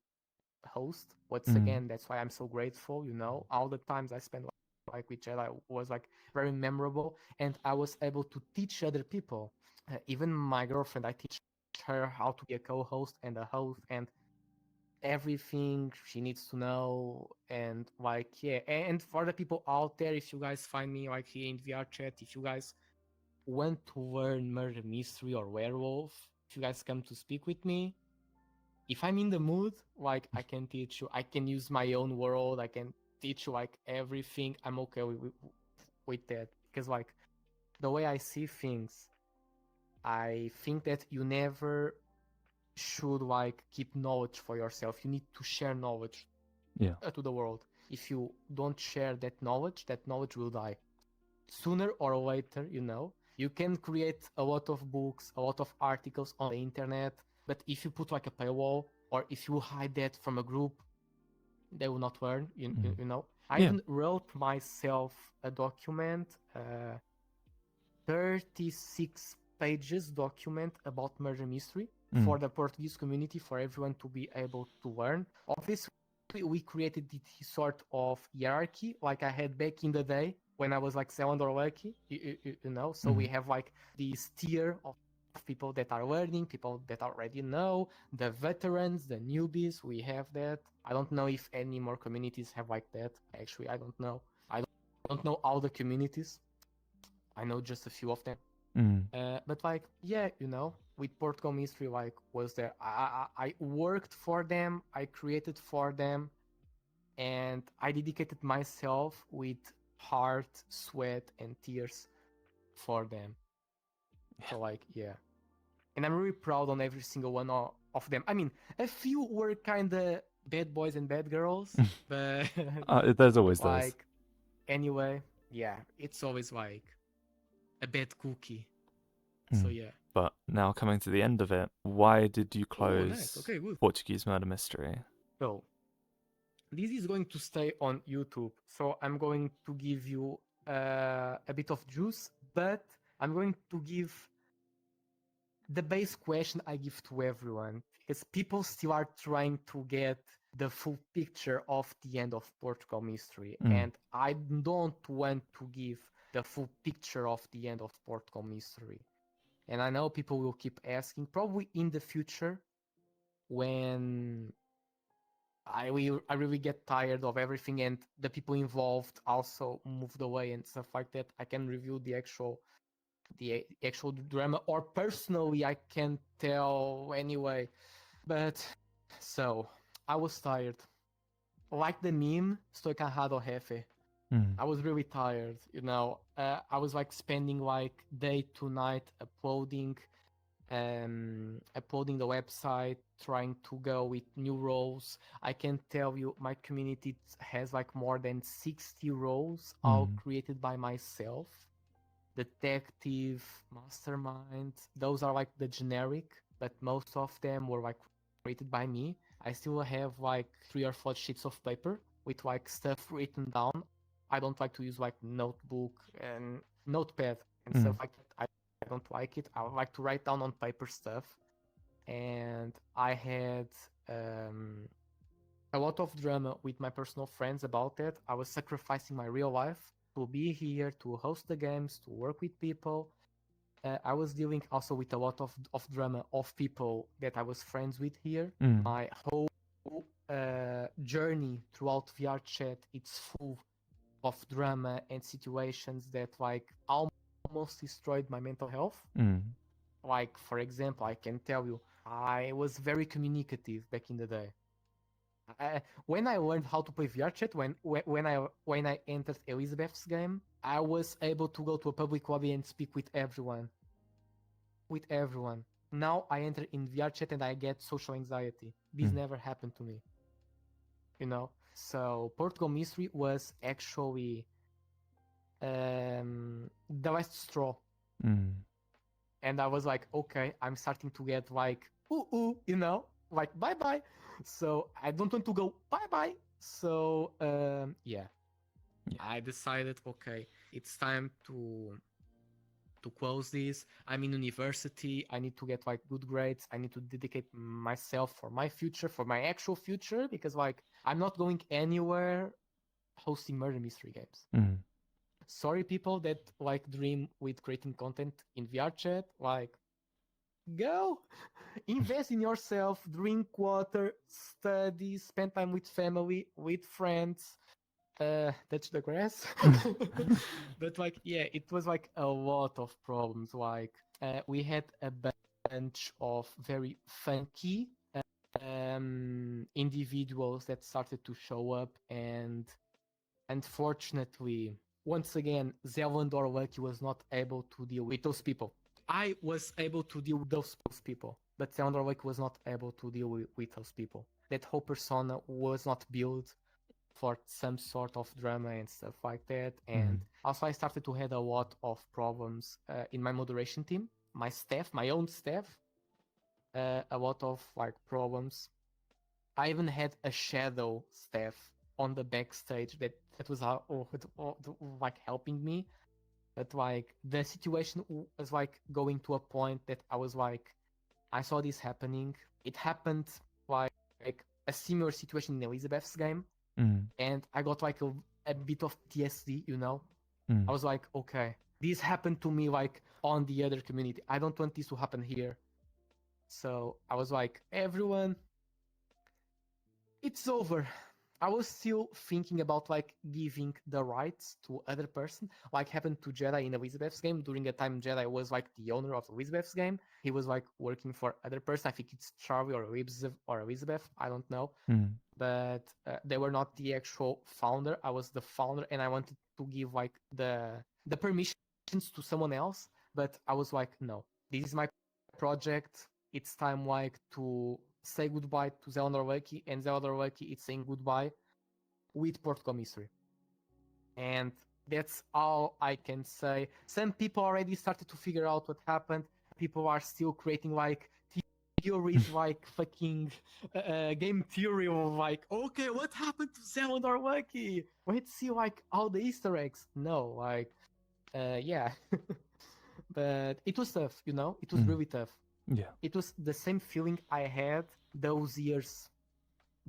host. Once Mm. again, that's why I'm so grateful. All the times I spent like with Jedi was like very memorable, and I was able to teach other people. Even my girlfriend, I teach her how to be a co-host and a host and everything she needs to know. And like, yeah, and for the people out there, if you guys find me like here in VR chat, if you guys want to learn murder mystery or werewolf, if you guys come to speak with me, if I'm in the mood, like I can teach you. I can use my own world. I can teach you like everything. I'm okay with that because like the way I see things, I think that you never should like keep knowledge for yourself. You need to share knowledge Yeah. to the world. If you don't share that knowledge will die sooner or later. You can create a lot of books, a lot of articles on the internet, but if you put like a paywall or if you hide that from a group, they will not learn. I Yeah. even wrote myself a document, 36 pages document about murder mystery for the Portuguese community, for everyone to be able to learn. Obviously, we created this sort of hierarchy like I had back in the day when I was like Zelendor Lucky, So we have like this tier of people that are learning, people that already know, the veterans, the newbies. We have that. I don't know if any more communities have like that. Actually, I don't know. I don't know all the communities. I know just a few of them. Mm. But like, yeah, with Portugal Mystery, like, was there? I worked for them. I created for them, and I dedicated myself with heart, sweat, and tears for them. Yeah. So like, yeah, and I'm really proud on every single one of them. I mean, a few were kind of bad boys and bad girls, but There's always those. like, anyway, yeah, it's always like a bad cookie. So yeah. But now coming to the end of it, why did you Oh, close nice. Okay, good. Portuguese Murder Mystery? So this is going to stay on YouTube. So I'm going to give you a bit of juice, but I'm going to give the base question I give to everyone because people still are trying to get the full picture of the end of Portugal Mystery, and I don't want to give the full picture of the end of Portugal Mystery. And I know people will keep asking, probably in the future, when I really get tired of everything and the people involved also moved away and stuff like that, I can review the actual the actual drama, or personally I can't tell anyway. But so I was tired. Like the meme, estou cansado jefe. I was really tired, you know. I was like spending like day to night uploading the website, trying to go with new roles. I can tell you my community has like more than 60 roles, all created by myself. Detective, mastermind, those are like the generic, but most of them were like created by me. I still have like 3 or 4 sheets of paper with like stuff written down. I don't like to use like notebook and notepad and stuff like that. I don't like it. I would like to write down on paper stuff. And I had a lot of drama with my personal friends about that. I was sacrificing my real life to be here, to host the games, to work with people. I was dealing also with a lot of drama of people that I was friends with here. My whole journey throughout VRChat, it's full of drama and situations that like almost destroyed my mental health. Like, for example, I can tell you, I was very communicative back in the day. When I learned how to play VRChat, when I entered Elizabeth's game, I was able to go to a public lobby and speak with everyone. With everyone. Now I enter in VRChat and I get social anxiety. This never happened to me. You know? So Portugese Mystery was actually the last straw. And I was like, okay, I'm starting to get like, you know, like bye bye. So I don't want to go bye bye. So yeah, I decided, okay, it's time to close this. I'm in university. I need to get like good grades. I need to dedicate myself for my future, for my actual future, because like I'm not going anywhere hosting murder mystery games. Sorry, people that like dream with creating content in VRChat, like go invest in yourself, drink water, study, spend time with family, with friends, touch the grass. But like, yeah, it was like a lot of problems. Like we had a bunch of very funky individuals that started to show up, and unfortunately, once again, Zelendor Lucky was not able to deal with those people. I was able to deal with those people, but Zelendor Lucky was not able to deal with those people. That whole persona was not built for some sort of drama and stuff like that. And also I started to have a lot of problems in my moderation team, my staff, my own staff, a lot of like problems. I even had a shadow staff on the backstage that was like helping me. But like the situation was like going to a point that I was like, I saw this happening. It happened like a similar situation in Elizabeth's game. And I got like a bit of PTSD, you know? I was like, okay, this happened to me like on the other community. I don't want this to happen here. So I was like, everyone, it's over. I was still thinking about like giving the rights to other person, like happened to Jedi in Elizabeth's game. During a time, Jedi was like the owner of Elizabeth's game. He was like working for other person. I think it's Charlie or Elizabeth. I don't know. But they were not the actual founder. I was the founder, and I wanted to give like the permissions to someone else. But I was like, no, this is my project. It's time like to say goodbye to Zelendor Lucky, and Zelendor Lucky is saying goodbye with Portugese Mystery. And that's all I can say. Some people already started to figure out what happened. People are still creating like theories, like fucking game theory of like, okay, what happened to Zelendor Lucky? Let's see like all the Easter eggs. No, like, yeah. But it was tough, you know? It was really tough. Yeah. It was the same feeling I had those years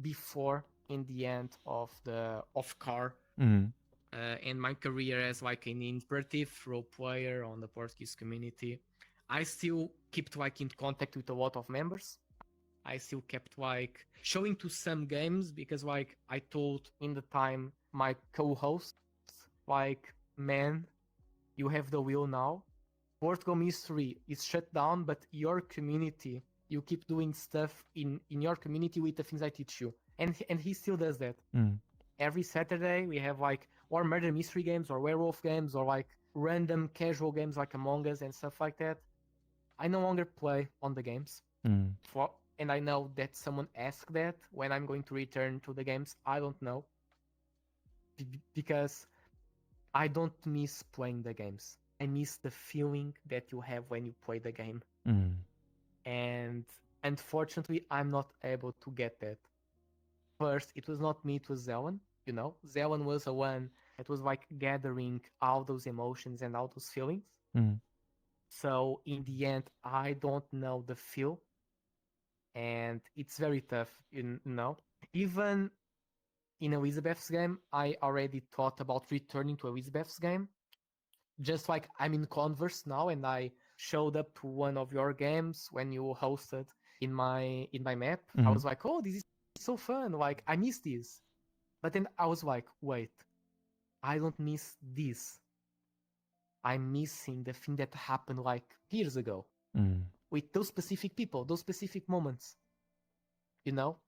before in the end of the car and my career as like an interpretive role player on the Portuguese community. I still kept like in contact with a lot of members. I still kept like showing to some games because like I told in the time my co-host, like, man, you have the wheel now. Portugal Mystery is shut down, but your community, you keep doing stuff in your community with the things I teach you. And he still does that. Mm. Every Saturday we have like or murder mystery games or werewolf games or like random casual games like Among Us and stuff like that. I no longer play on the games. Mm. And I know that someone asked that when I'm going to return to the games. I don't know. Because I don't miss playing the games. I miss the feeling that you have when you play the game. Mm. And unfortunately, I'm not able to get that. First, it was not me, it was Zelen. Zelen was the one that was like gathering all those emotions and all those feelings. Mm. So in the end, I don't know the feel, and it's very tough, Even in Elizabeth's game, I already thought about returning to Elizabeth's game. Just like I'm in Converse now, and I showed up to one of your games when you hosted in my map. I was like, oh, this is so fun. Like I miss this. But then I was like, wait, I don't miss this. I'm missing the thing that happened like years ago with those specific people, those specific moments, you know?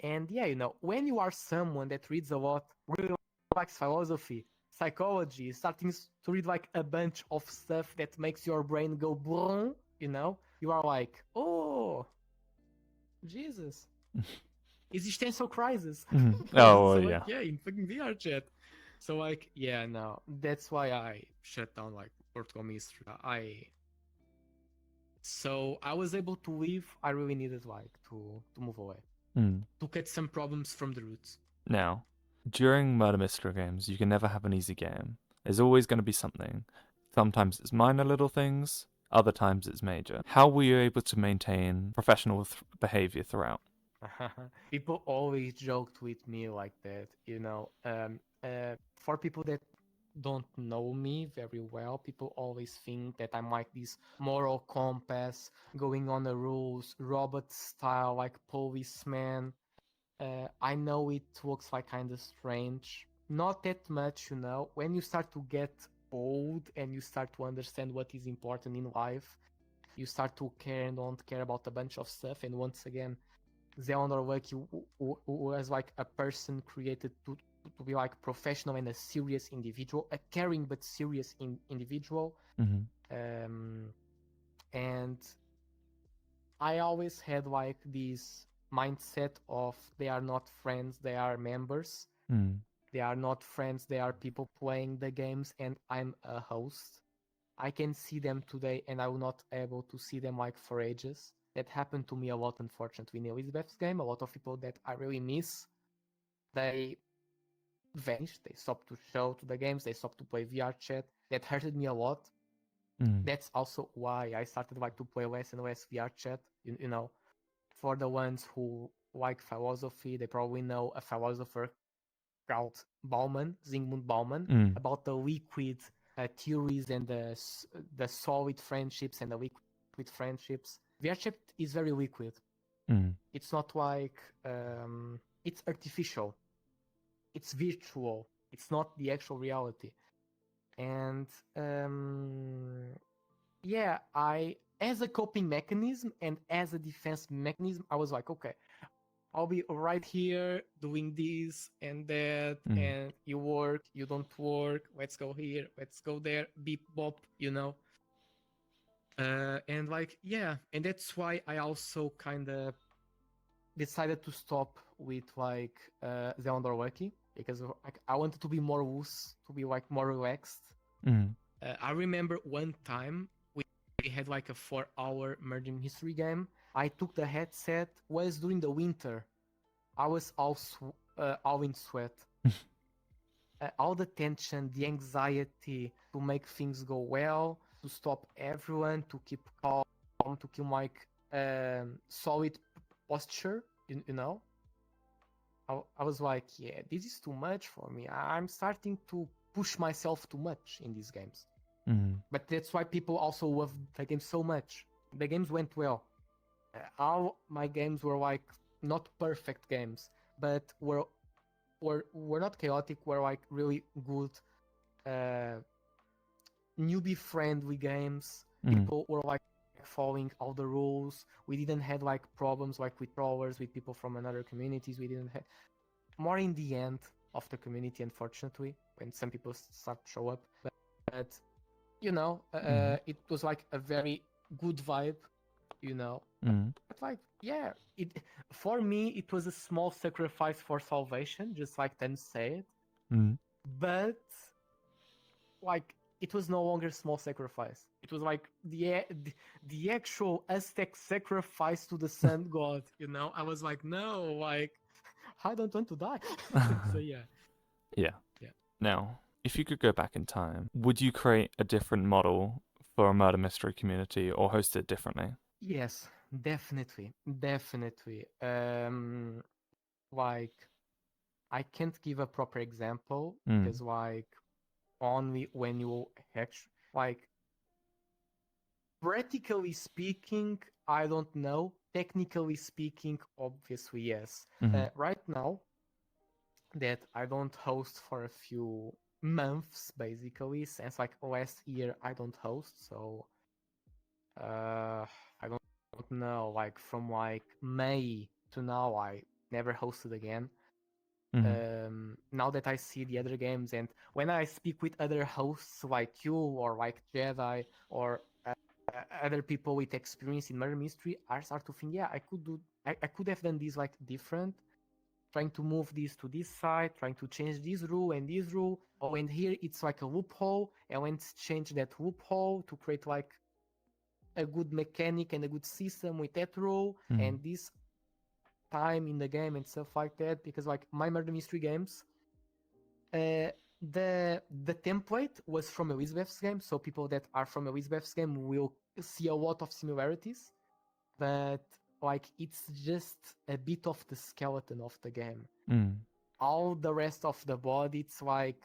And yeah, when you are someone that reads a lot, really likes philosophy, psychology, starting to read like a bunch of stuff that makes your brain go boom, you are like, oh, Jesus. Existential crisis. Oh, So yeah. like, yeah, in fucking VRChat. So like, yeah, no, that's why I shut down like Portugal Mystery. So I was able to leave. I really needed like to move away, to get some problems from the roots. Now, during murder mystery games, you can never have an easy game. There's always going to be something. Sometimes it's minor little things, other times it's major. How were you able to maintain professional behavior throughout? People always joked with me like that, for people that don't know me very well, people always think that I'm like this moral compass, going on the rules, robot style, like policeman. I know it looks like kind of strange. Not that much, when you start to get old and you start to understand what is important in life, you start to care and don't care about a bunch of stuff. And once again, Zelendor was like a person created to be like professional and a serious individual, a caring but serious individual. And I always had like this mindset of they are not friends, they are members. They are not friends, they are people playing the games, and I'm a host. I can see them today and I will not able to see them like for ages. That happened to me a lot, unfortunately, in Elizabeth's game. A lot of people that I really miss, they vanished. They stopped to show to the games. They stopped to play VRChat. That hurted me a lot. That's also why I started like to play less and less VRChat. For the ones who like philosophy, they probably know a philosopher called Zygmunt Bauman, about the liquid theories and the solid friendships and the liquid friendships. VRChat is very liquid. It's not like it's artificial. It's virtual. It's not the actual reality. And yeah, as a coping mechanism and as a defense mechanism, I was like, okay, I'll be right here doing this and that, and you work, you don't work, let's go here, let's go there, beep bop, and like, yeah, and that's why I also kind of decided to stop with like Zelendor Wiki, because like, I wanted to be more loose, to be like more relaxed. I remember one time we had like a 4-hour murder mystery game. I took the headset, was during the winter. I was all in sweat. All the tension, the anxiety to make things go well, to stop everyone, to keep calm, to keep like solid posture, I was like, yeah, this is too much for me. I'm starting to push myself too much in these games. But that's why people also love the game so much. The games went well. All my games were like not perfect games, but were not chaotic. Were like really good newbie friendly games. Mm. People were like following all the rules. We didn't have like problems like with trollers, with people from another communities. We didn't have more in the end of the community, unfortunately, when some people start to show up. But you know, it was like a very good vibe, you know. Mm. But like, yeah, it for me it was a small sacrifice for salvation, just like Ten said. Mm. But like, it was no longer small sacrifice. It was like the actual Aztec sacrifice to the sun god. You know, I was like, no, like, I don't want to die. So yeah. Yeah. Yeah. Now, if you could go back in time, would you create a different model for a murder mystery community or host it differently? Yes, definitely, definitely. Like, I can't give a proper example because, like, only when you actually, like, practically speaking, I don't know. Technically speaking, obviously, yes. Right now, that I don't host for a few months, basically, since like last year I don't host, so I don't know. Like from like May to now, I never hosted again. Now that I see the other games, and when I speak with other hosts like you or like Jedi or other people with experience in murder mystery, I start to think, yeah, I could have done this like different, trying to move this to this side, trying to change this rule and this rule. Oh, and here it's like a loophole, and let's change that loophole to create like a good mechanic and a good system with that rule and this time in the game and stuff like that. Because like my murder mystery games, the template was from Elizabeth's game, so people that are from Elizabeth's game will see a lot of similarities, but like it's just a bit of the skeleton of the game. All the rest of the body, it's like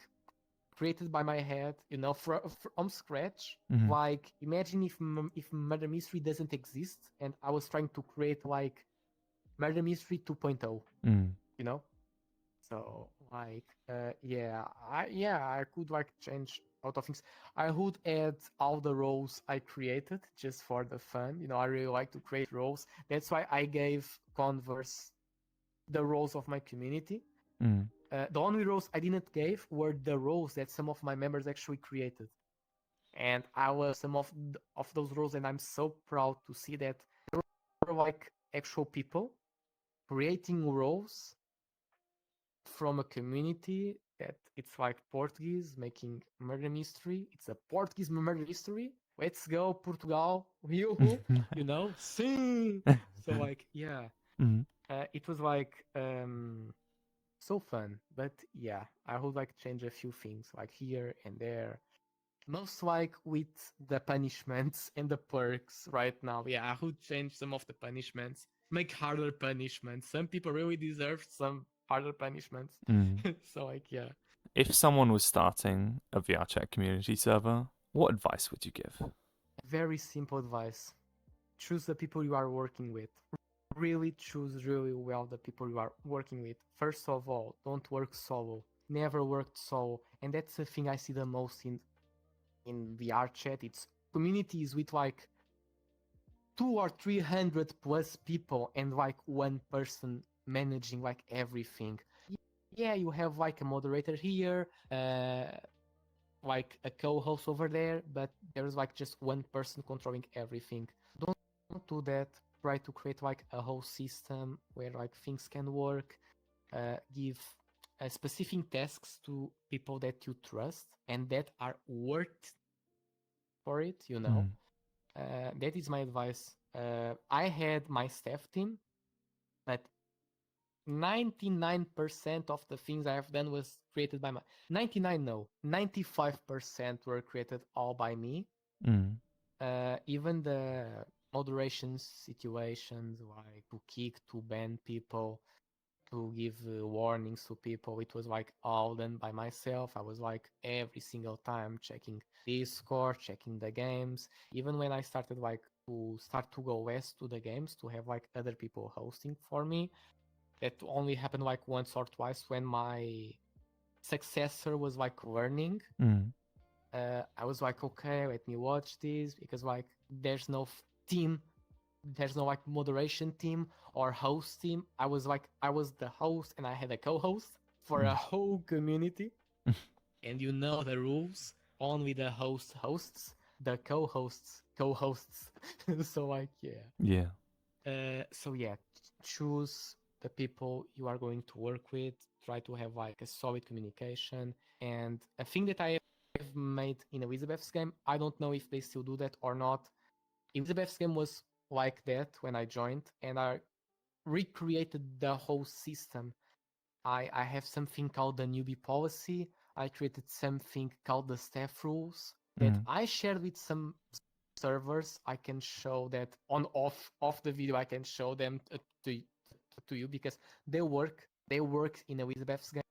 created by my head, you know, from scratch. Like imagine if murder mystery doesn't exist and I was trying to create like murder mystery 2.0, you know. So like I could like change a lot of things. I would add all the roles I created just for the fun. You know, I really like to create roles. That's why I gave Converse the roles of my community. The only roles I didn't give were the roles that some of my members actually created, and I love some of those roles, and I'm so proud to see that there were like actual people creating roles from a community that it's like Portuguese making murder mystery. It's a Portuguese murder mystery. Let's go, Portugal. You know, sing. So like, yeah, it was like so fun. But yeah, I would like change a few things like here and there. Most like with the punishments and the perks right now. Yeah, I would change some of the punishments. Make harder punishments. Some people really deserve some harder punishments. So like, yeah. If someone was starting a VRChat community server, what advice would you give? Very simple advice. Choose the people you are working with. Really choose really well the people you are working with. First of all, don't work solo. Never worked solo. And that's the thing I see the most in VRChat. It's communities with like 200 or 300 plus people and like one person managing like everything. Yeah, you have like a moderator here, like a co-host over there, but there's like just one person controlling everything. Don't do that. Try to create like a whole system where like things can work. Give specific tasks to people that you trust and that are worth for it, you know. That is my advice. I had my staff team, but 99% of the things I have done was created by my 99 no 95% were created all by me. Even the moderation situations, like to kick, to ban people, to give warnings to people, it was like all done by myself. I was like every single time checking Discord, checking the games. Even when I started like to start to go west to the games, to have like other people hosting for me, that only happened like once or twice when my successor was like learning. I was like, okay, let me watch this because like there's no team, there's no like moderation team or host team. I was the host and I had a co-host for a whole community, and you know the rules. Only the host hosts, the co-hosts co-hosts. So like yeah. Yeah. So yeah, choose the people you are going to work with. Try to have like a solid communication. And a thing that I have made in Elizabeth's game, I don't know if they still do that or not. Elizabeth's game was like that when I joined, and I recreated the whole system. I have something called the newbie policy. I created something called the staff rules that I shared with some servers. I can show that on off the video. I can show them to you because they work. They worked in Elizabeth's game.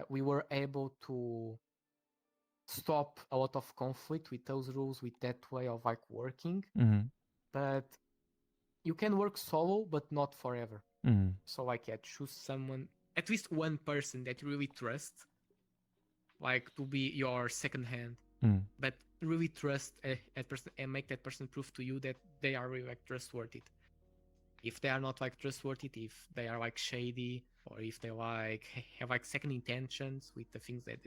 We were able to stop a lot of conflict with those rules, with that way of like working. Mm-hmm. But you can work solo, but not forever. Mm-hmm. So like yeah, choose someone, at least one person that you really trust, like to be your second hand, but really trust that person and make that person prove to you that they are really like trustworthy. If they are not like trustworthy, if they are like shady, or if they like have like second intentions with the things that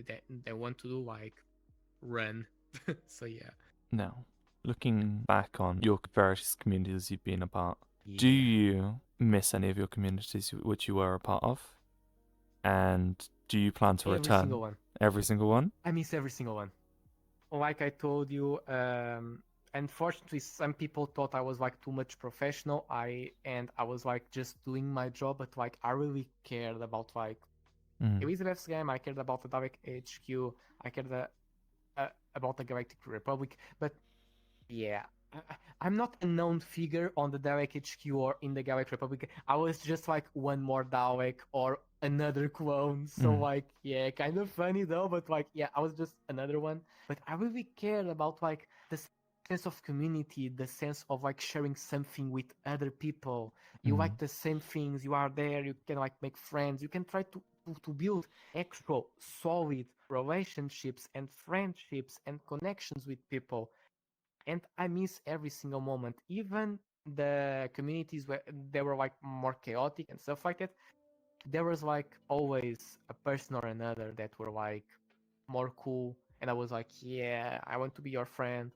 they want to do, like run. So yeah. Now, looking back on your various communities you've been a part, do Yeah. you miss any of your communities which you were a part of? And do you plan to Every return? single one. Every single one? I miss every single one. Like I told you, unfortunately, some people thought I was like too much professional. I was like just doing my job, but like I really cared about like Elizabeth's game. I cared about the Dalek HQ. I cared about the Galactic Republic. But yeah, I'm not a known figure on the Dalek HQ or in the Galactic Republic. I was just like one more Dalek or another clone. So like yeah, kind of funny though. But like yeah, I was just another one. But I really cared about like the sense of community, the sense of like sharing something with other people. You like the same things. You are there. You can like make friends. You can try to build actual solid relationships and friendships and connections with people. And I miss every single moment, even the communities where they were like more chaotic and stuff like that. There was like always a person or another that were like more cool, and I was like, yeah, I want to be your friend.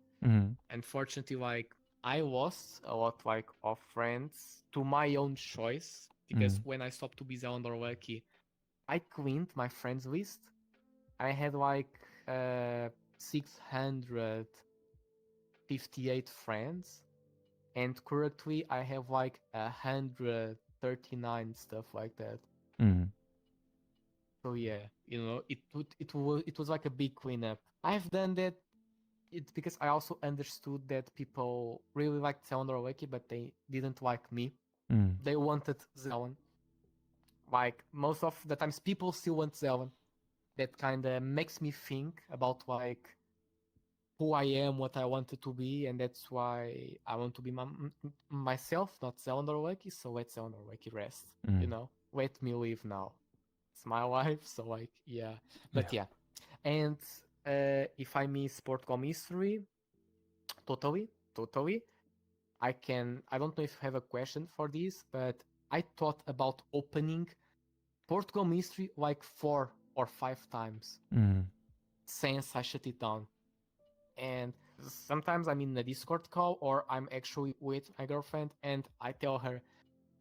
Unfortunately, like I lost a lot like of friends to my own choice because when I stopped to be Zelendor Lucky, I cleaned my friends list. I had like 658 friends, and currently I have like 139, stuff like that. So yeah, you know, it was like a big cleanup. I've done that. It's because I also understood that people really liked Zelendor Wiki, but they didn't like me. They wanted Zelen. Like most of the times, people still want Zelen. That kind of makes me think about like who I am, what I wanted to be, and that's why I want to be myself, not Zelendor Wiki. So let Zelendor Wiki rest. You know, let me live now. It's my life. So like yeah, but yeah. And if I miss Portugese Mystery, totally. I don't know if you have a question for this, but I thought about opening Portugal Mystery like 4 or 5 times since I shut it down. And sometimes I'm in a Discord call or I'm actually with my girlfriend and I tell her,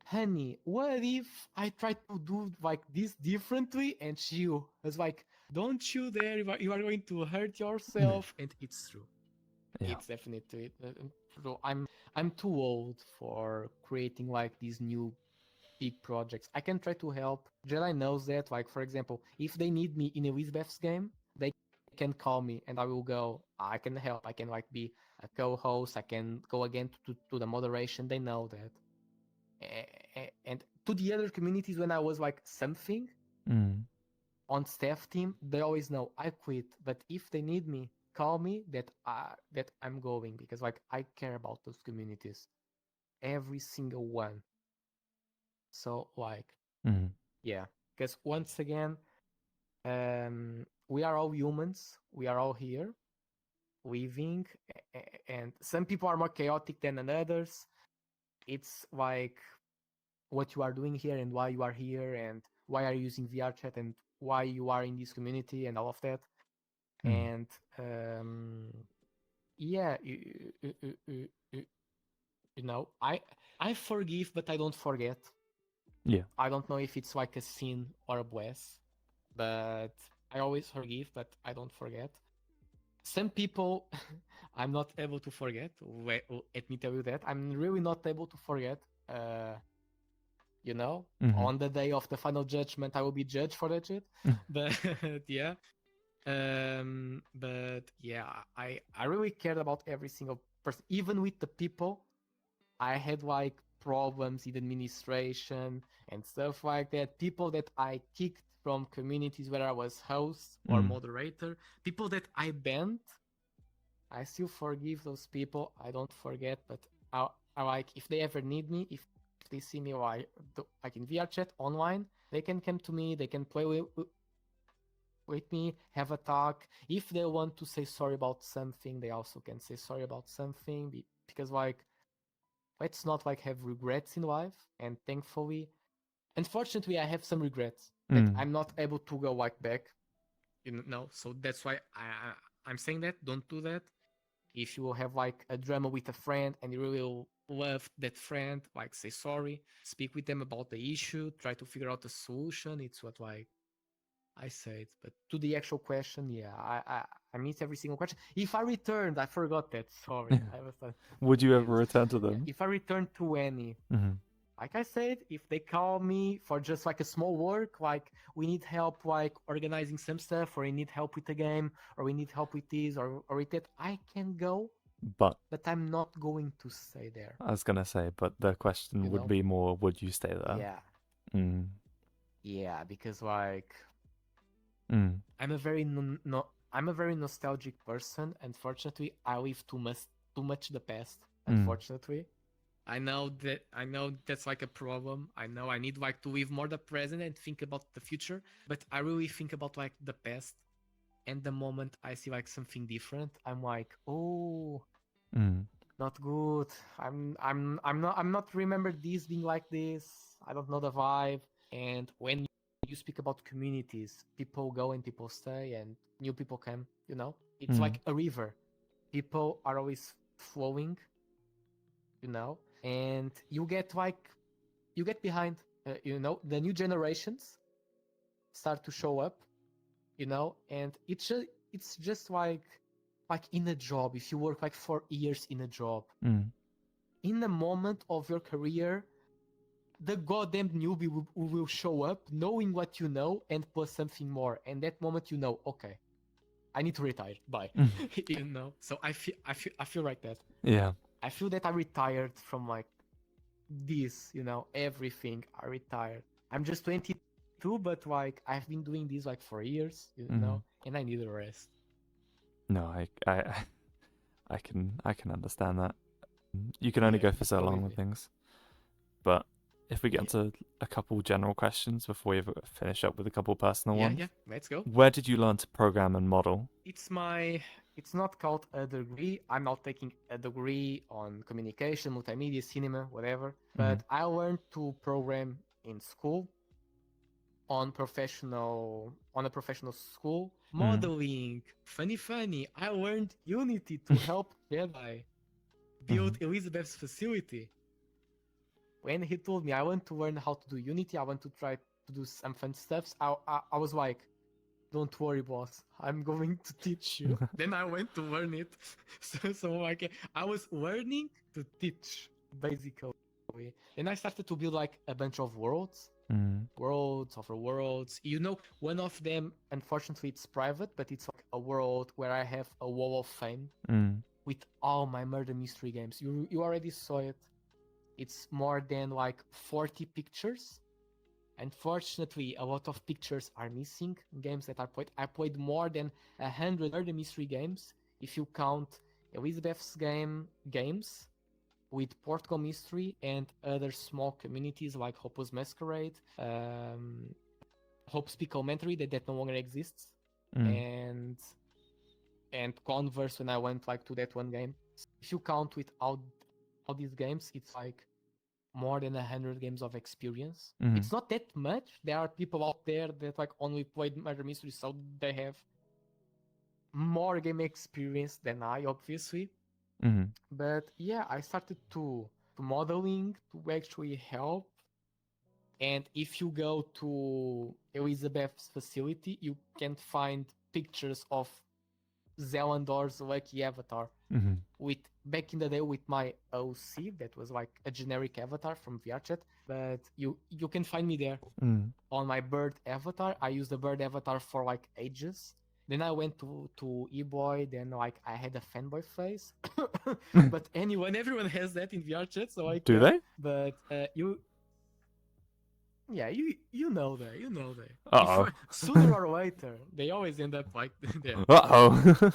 honey, what if I try to do like this differently? And she was like, don't you dare, you are going to hurt yourself. And it's true. Yeah. It's definitely true. I'm too old for creating like these new big projects. I can try to help. Jedi knows that. Like for example, if they need me in Elizabeth's game, they can call me and I will go. I can help. I can like be a co-host. I can go again to the moderation. They know that. And to the other communities, when I was like something on staff team, they always know I quit. But if they need me, call me. That I'm going because like I care about those communities, every single one. So like yeah, because once again, we are all humans. We are all here living, and some people are more chaotic than others. It's like what you are doing here and why you are here and why are you using VRChat and why you are in this community and all of that. And yeah, you know, I forgive, but I don't forget. Yeah. I don't know if it's like a sin or a bless, but I always forgive, but I don't forget. Some people I'm not able to forget. Let me tell you that I'm really not able to forget. You know, on the day of the final judgment, I will be judged for that shit. But yeah, but yeah, I really cared about every single person, even with the people I had like problems in administration and stuff like that. People that I kicked from communities where I was host or moderator, people that I banned. I still forgive those people. I don't forget, but I like if they ever need me, if they see me like in VRChat online, they can come to me. They can play with me, have a talk. If they want to say sorry about something, they also can say sorry about something because like let's not like have regrets in life. And thankfully, unfortunately, I have some regrets that I'm not able to go like back. You know, so that's why I'm saying that don't do that. If you have like a drama with a friend and you really love that friend, like say sorry, speak with them about the issue, try to figure out a solution. It's what like I said. But to the actual question, yeah, I miss every single question. If I returned, I forgot that. Sorry, I was. Would you ever return to Yeah, them? if I return to any, like I said, if they call me for just like a small work, like we need help like organizing some stuff, or we need help with the game, or we need help with this or with that, I can go, But I'm not going to stay there. I was gonna say, but the question You would know? be more, would you stay there? Yeah, yeah, because like I'm a very I'm a very nostalgic person. Unfortunately, I live too much the past. Unfortunately, I know that's like a problem. I know I need like to live more the present and think about the future, but I really think about like the past. And the moment I see like something different, I'm like, oh, not good. I'm not remember this being like this. I don't know the vibe. And when you speak about communities, people go and people stay, and new people come. You know, it's like a river. People are always flowing. You know, and you get behind. You know, the new generations start to show up. You know, and it's just like in a job. If you work like 4 years in a job, in the moment of your career, the goddamn newbie will show up knowing what you know and plus something more. And that moment, you know, okay, I need to retire. Bye. You know. So I feel like that. Yeah. I feel that I retired from like this. You know, everything. I retired. I'm just 22, but like I've been doing this like for years. You know, and I need a rest. No, I can understand that. You can only go for so long with things. But if we get into a couple general questions before we finish up with a couple personal ones. Yeah, let's go. Where did you learn to program and model? It's not called a degree. I'm not taking a degree on communication, multimedia, cinema, whatever. But I learned to program in school, on a professional school. Modeling, funny. I learned Unity to help Jedi build Elizabeth's facility. When he told me I want to learn how to do Unity, I want to try to do some fun stuff, I was like, don't worry, boss. I'm going to teach you. Then I went to learn it. So like I was learning to teach, basically. And I started to build like a bunch of worlds. Worlds over worlds. You know, one of them, unfortunately, it's private, but it's like a world where I have a wall of fame with all my murder mystery games. You already saw it. It's more than like 40 pictures. Unfortunately, a lot of pictures are missing. Games that I played more than 100 murder mystery games. If you count Elizabeth's games with Portugese Mystery and other small communities like Hopeless Masquerade, Hope's Picklementary that no longer exists. and Converse when I went like to that one game. If you count with all these games, it's like more than 100 games of experience. It's not that much. There are people out there that like only played Murder Mystery, so they have more game experience than I, obviously. But yeah, I started to modeling to actually help. And if you go to Elizabeth's facility, you can find pictures of Zelendor's lucky avatar. With back in the day with my OC, that was like a generic avatar from VRChat, but you can find me there on my bird avatar. I used the bird avatar for like ages. Then I went to E-Boy, then like I had a fanboy face. But everyone has that in VRChat, so like Do they? But you know that. Uh-oh. Sooner or later, they always end up like there. Uh-oh.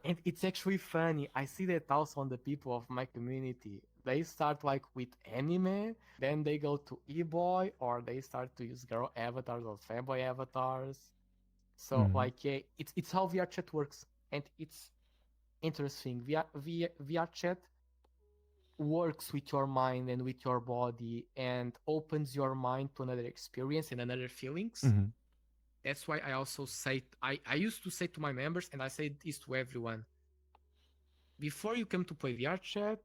And it's actually funny. I see that also on the people of my community. They start like with anime, then they go to e-boy, or they start to use girl avatars or fanboy avatars. So like yeah, it's how VRChat works, and it's interesting. VRChat works with your mind and with your body and opens your mind to another experience and another feelings. That's why I also say, I used to say to my members, and I say this to everyone, before you come to play VRChat,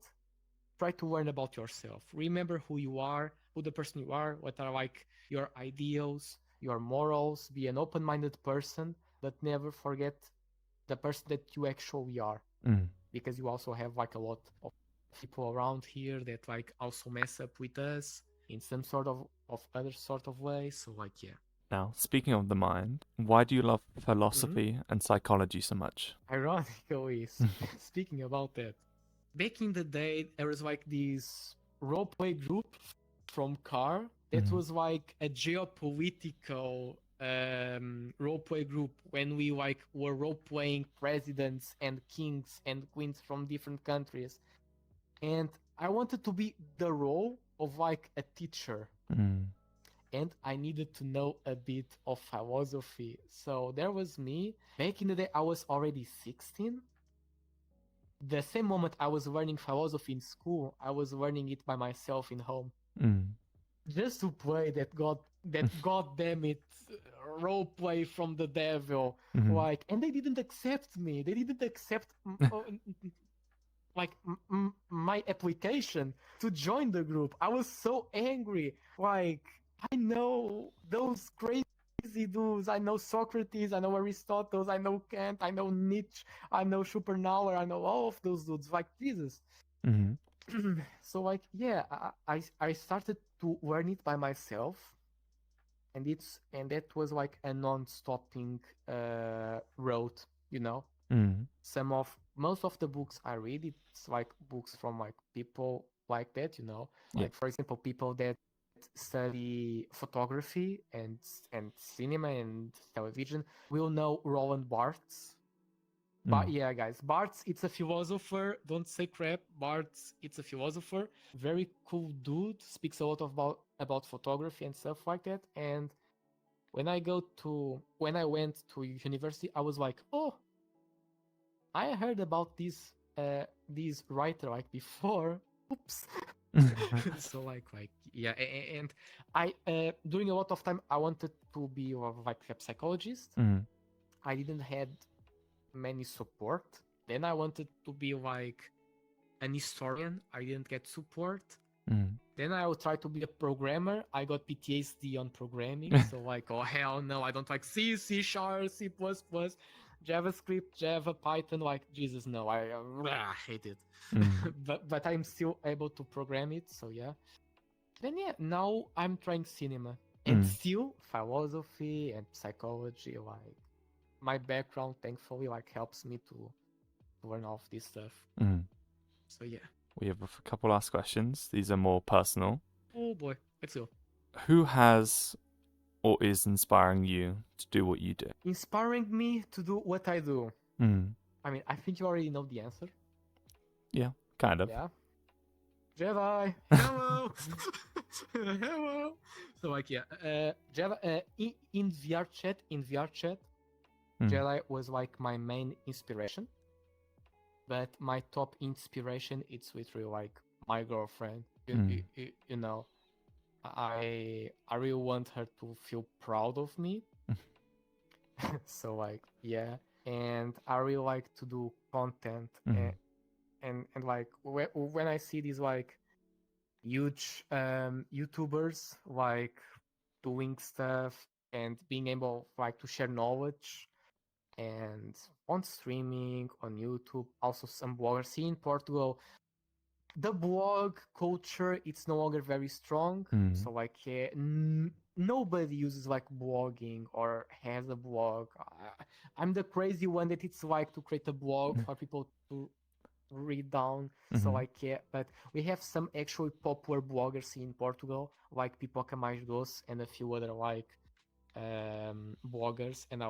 try to learn about yourself. Remember who you are, who the person you are, what are like your ideals, your morals. Be an open-minded person, but never forget the person that you actually are. Because you also have like a lot of people around here that like also mess up with us in some sort of other sort of way. So like yeah. Now, speaking of the mind, why do you love philosophy and psychology so much? Ironically, speaking about that, back in the day, there was like this roleplay group from Car that was like a geopolitical roleplay group when we like were roleplaying presidents and kings and queens from different countries. And I wanted to be the role of like a teacher. And I needed to know a bit of philosophy. So there was me. Back in the day, I was already 16. The same moment I was learning philosophy in school, I was learning it by myself in home. Just to play that goddamn it role play from the devil. Like, and they didn't accept me. They didn't accept like my application to join the group. I was so angry. Like, I know those crazy dudes. I know Socrates, I know Aristotle, I know Kant, I know Nietzsche, I know Schopenhauer, I know all of those dudes. Like, Jesus. So like yeah, I started to learn it by myself, and that was like a non-stopping road, you know. Most of the books I read, it's like books from like people like that, you know, like for example people that study photography and cinema and television will know Roland Barthes. But yeah, guys, Barthes, it's a philosopher. Don't say crap. Barthes, it's a philosopher. Very cool dude. Speaks a lot about photography and stuff like that. And when I went to university, I was like, oh, I heard about this writer like before. Oops. So like yeah, and I during a lot of time I wanted to be like a psychologist. I didn't had many support. Then I wanted to be like an historian. I didn't get support. Then I would try to be a programmer. I got PTSD on programming. So like, oh hell no, I don't like C, C#, C++, JavaScript, Java, Python. Like, Jesus, no, I hate it. but I'm still able to program it. So yeah. Then yeah, now I'm trying cinema and still philosophy and psychology. Like, my background thankfully like helps me to learn all of this stuff. So yeah. We have a couple last questions. These are more personal. Oh boy, let's go. Who has or is inspiring you to do what you do? Inspiring me to do what I do. I mean, I think you already know the answer. Yeah, kind of. Yeah. Jedi. Hello. Hello. So like yeah, Jedi in VRChat. Jedi was like my main inspiration, but my top inspiration it's literally like my girlfriend. You know, I really want her to feel proud of me. So like yeah, and I really like to do content, and like when I see these like huge YouTubers like doing stuff and being able like to share knowledge and on streaming on YouTube, also some bloggers. See in Portugal, the blog culture it's no longer very strong. So like nobody uses like blogging or has a blog. I'm the crazy one that it's like to create a blog for people to read down. So like yeah, but we have some actually popular bloggers in Portugal, like Pipoca Mais Doce and a few other like bloggers, and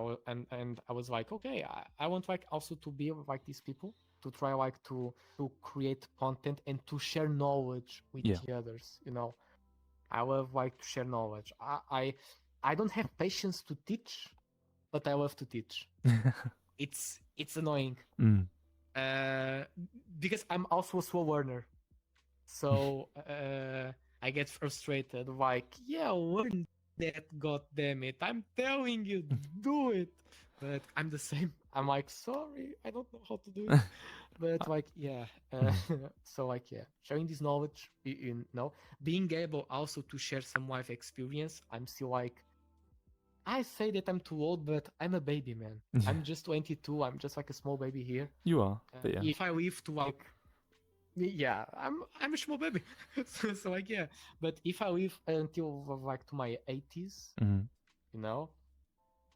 I was like, okay, I want like also to be like these people, to try like to create content and to share knowledge with the others. You know, I love like to share knowledge. I don't have patience to teach, but I love to teach. It's annoying. Because I'm also a slow learner, so I get frustrated. Like, yeah, learn that, god damn it! I'm telling you, do it. But I'm the same. I'm like, sorry, I don't know how to do it. But like, yeah. So like, yeah, sharing this knowledge, you know, being able also to share some life experience. I'm still like, I say that I'm too old, but I'm a baby, man. I'm just 22. I'm just like a small baby here. You are, but yeah. If I live to like, yeah, I'm a small baby. So like, yeah. But if I live until like to my 80s, you know,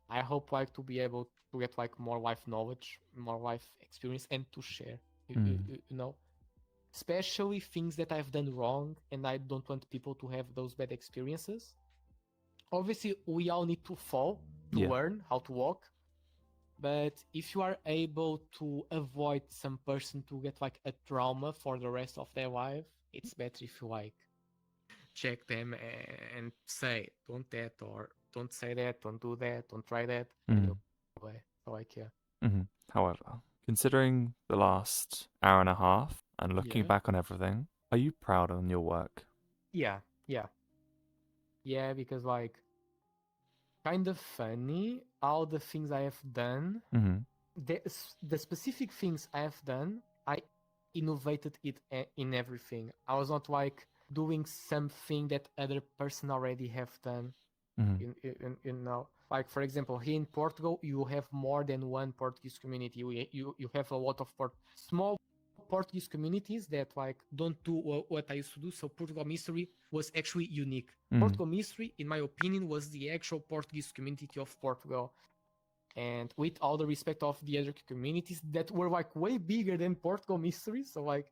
I hope like to be able to get like more life knowledge, more life experience, and to share. You know, especially things that I've done wrong, and I don't want people to have those bad experiences. Obviously, we all need to fall to learn how to walk. But if you are able to avoid some person to get like a trauma for the rest of their life, it's better if you like check them and say, don't that, or don't say that, don't do that, don't try that. Way. So like yeah. However, considering the last hour and a half and looking back on everything, are you proud on your work? Yeah, because like kind of funny all the things I have done. The specific things I have done, I innovated it in everything. I was not like doing something that other person already have done. You know, like for example, here in Portugal, you have more than one Portuguese community. You have a lot of small Portuguese communities that like don't do what I used to do. So Portugal Mystery was actually unique. Portugal Mystery, in my opinion, was the actual Portuguese community of Portugal. And with all the respect of the other communities that were like way bigger than Portugal Mystery, so like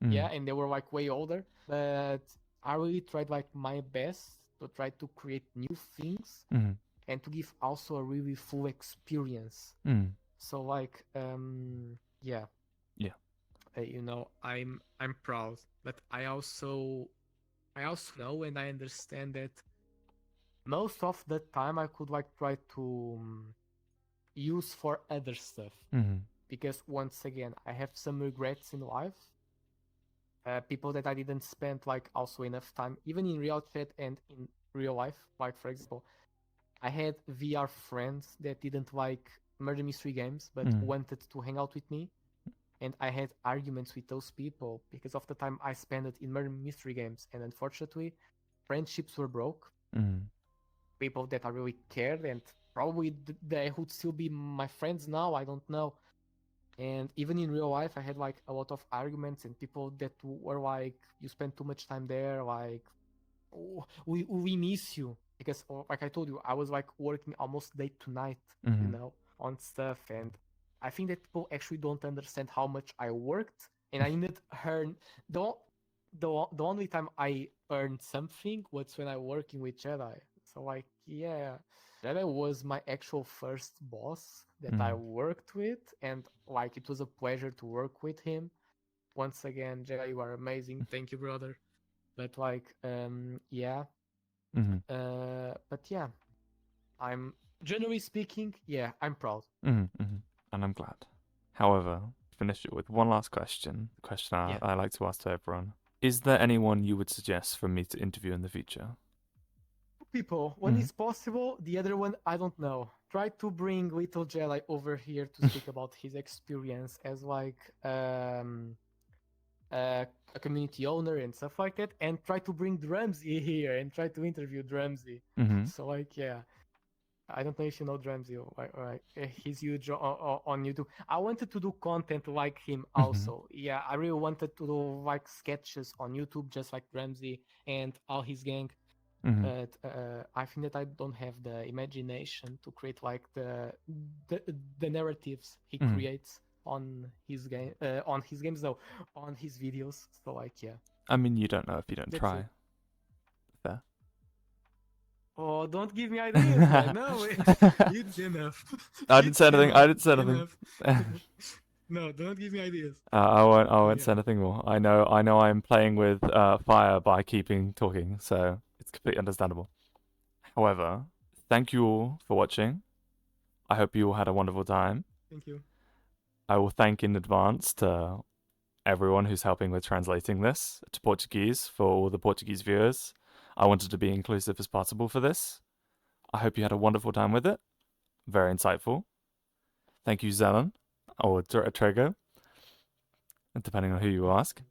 yeah, and they were like way older. But I really tried like my best to try to create new things and to give also a really full experience. So like yeah. You know, I'm proud, but I also know and I understand that most of the time I could like try to use for other stuff. Because once again, I have some regrets in life. People that I didn't spend like also enough time, even in real chat and in real life. Like for example, I had VR friends that didn't like murder mystery games but wanted to hang out with me. And I had arguments with those people because of the time I spent it in murder mystery games. And unfortunately, friendships were broke. People that I really cared, and probably they would still be my friends now, I don't know. And even in real life, I had like a lot of arguments and people that were like, you spend too much time there, like, oh, we miss you. Because like I told you, I was like working almost day to night, you know, on stuff. And I think that people actually don't understand how much I worked, and I didn't earn the only time I earned something was when I working with Jedi. So like yeah, Jedi was my actual first boss that I worked with, and like it was a pleasure to work with him. Once again, Jedi, you are amazing. Thank you, brother. But like yeah. But yeah, I'm generally speaking, yeah, I'm proud. And I'm glad. However, finish it with one last question. The question Yeah. I like to ask to everyone. Is there anyone you would suggest for me to interview in the future? People, when it's possible, the other one, I don't know. Try to bring Little Jelly over here to speak about his experience as like a community owner and stuff like that, and try to bring Drumsy here and try to interview Drumsy. So like, yeah, I don't know if you know Drumsy, or he's huge on YouTube. I wanted to do content like him also. Yeah, I really wanted to do like sketches on YouTube, just like Drumsy and all his gang. But I think that I don't have the imagination to create like the narratives he creates on his game, on his games, though, on his videos. So like, yeah. I mean, you don't know if you don't That's try. it. Fair. Oh, don't give me ideas, man. No, it's enough. I didn't say anything. I didn't say anything. No, don't give me ideas. I won't. I won't Yeah. say anything more. I know. I'm playing with fire by keeping talking, so it's completely understandable. However, thank you all for watching. I hope you all had a wonderful time. Thank you. I will thank in advance to everyone who's helping with translating this to Portuguese for all the Portuguese viewers. I wanted to be inclusive as possible for this. I hope you had a wonderful time with it. Very insightful. Thank you, Zelen, or Trego, depending on who you ask.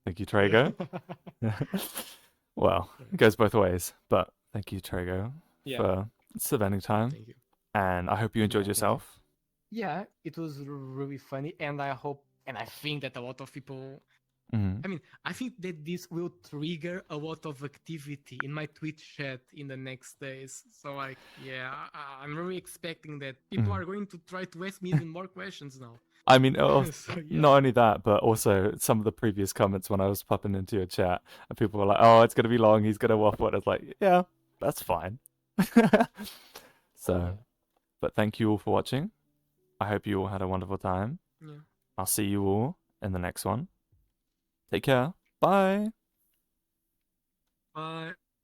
Thank you, Trego. Well, it goes both ways, but thank you, Trego, for spending time. Thank you. And I hope you enjoyed Yeah, thank you. yourself. Yeah, it was really funny, and I hope, and I think that a lot of people. I mean, I think that this will trigger a lot of activity in my Twitch chat in the next days. So, like, yeah, I'm really expecting that people are going to try to ask me even more questions now. I mean, So, yeah. not only that, but also some of the previous comments when I was popping into your chat, and people were like, "Oh, it's gonna be long. He's gonna waffle." And it's like, yeah, that's fine. So, but thank you all for watching. I hope you all had a wonderful time. Yeah. I'll see you all in the next one. Take care. Bye. Bye.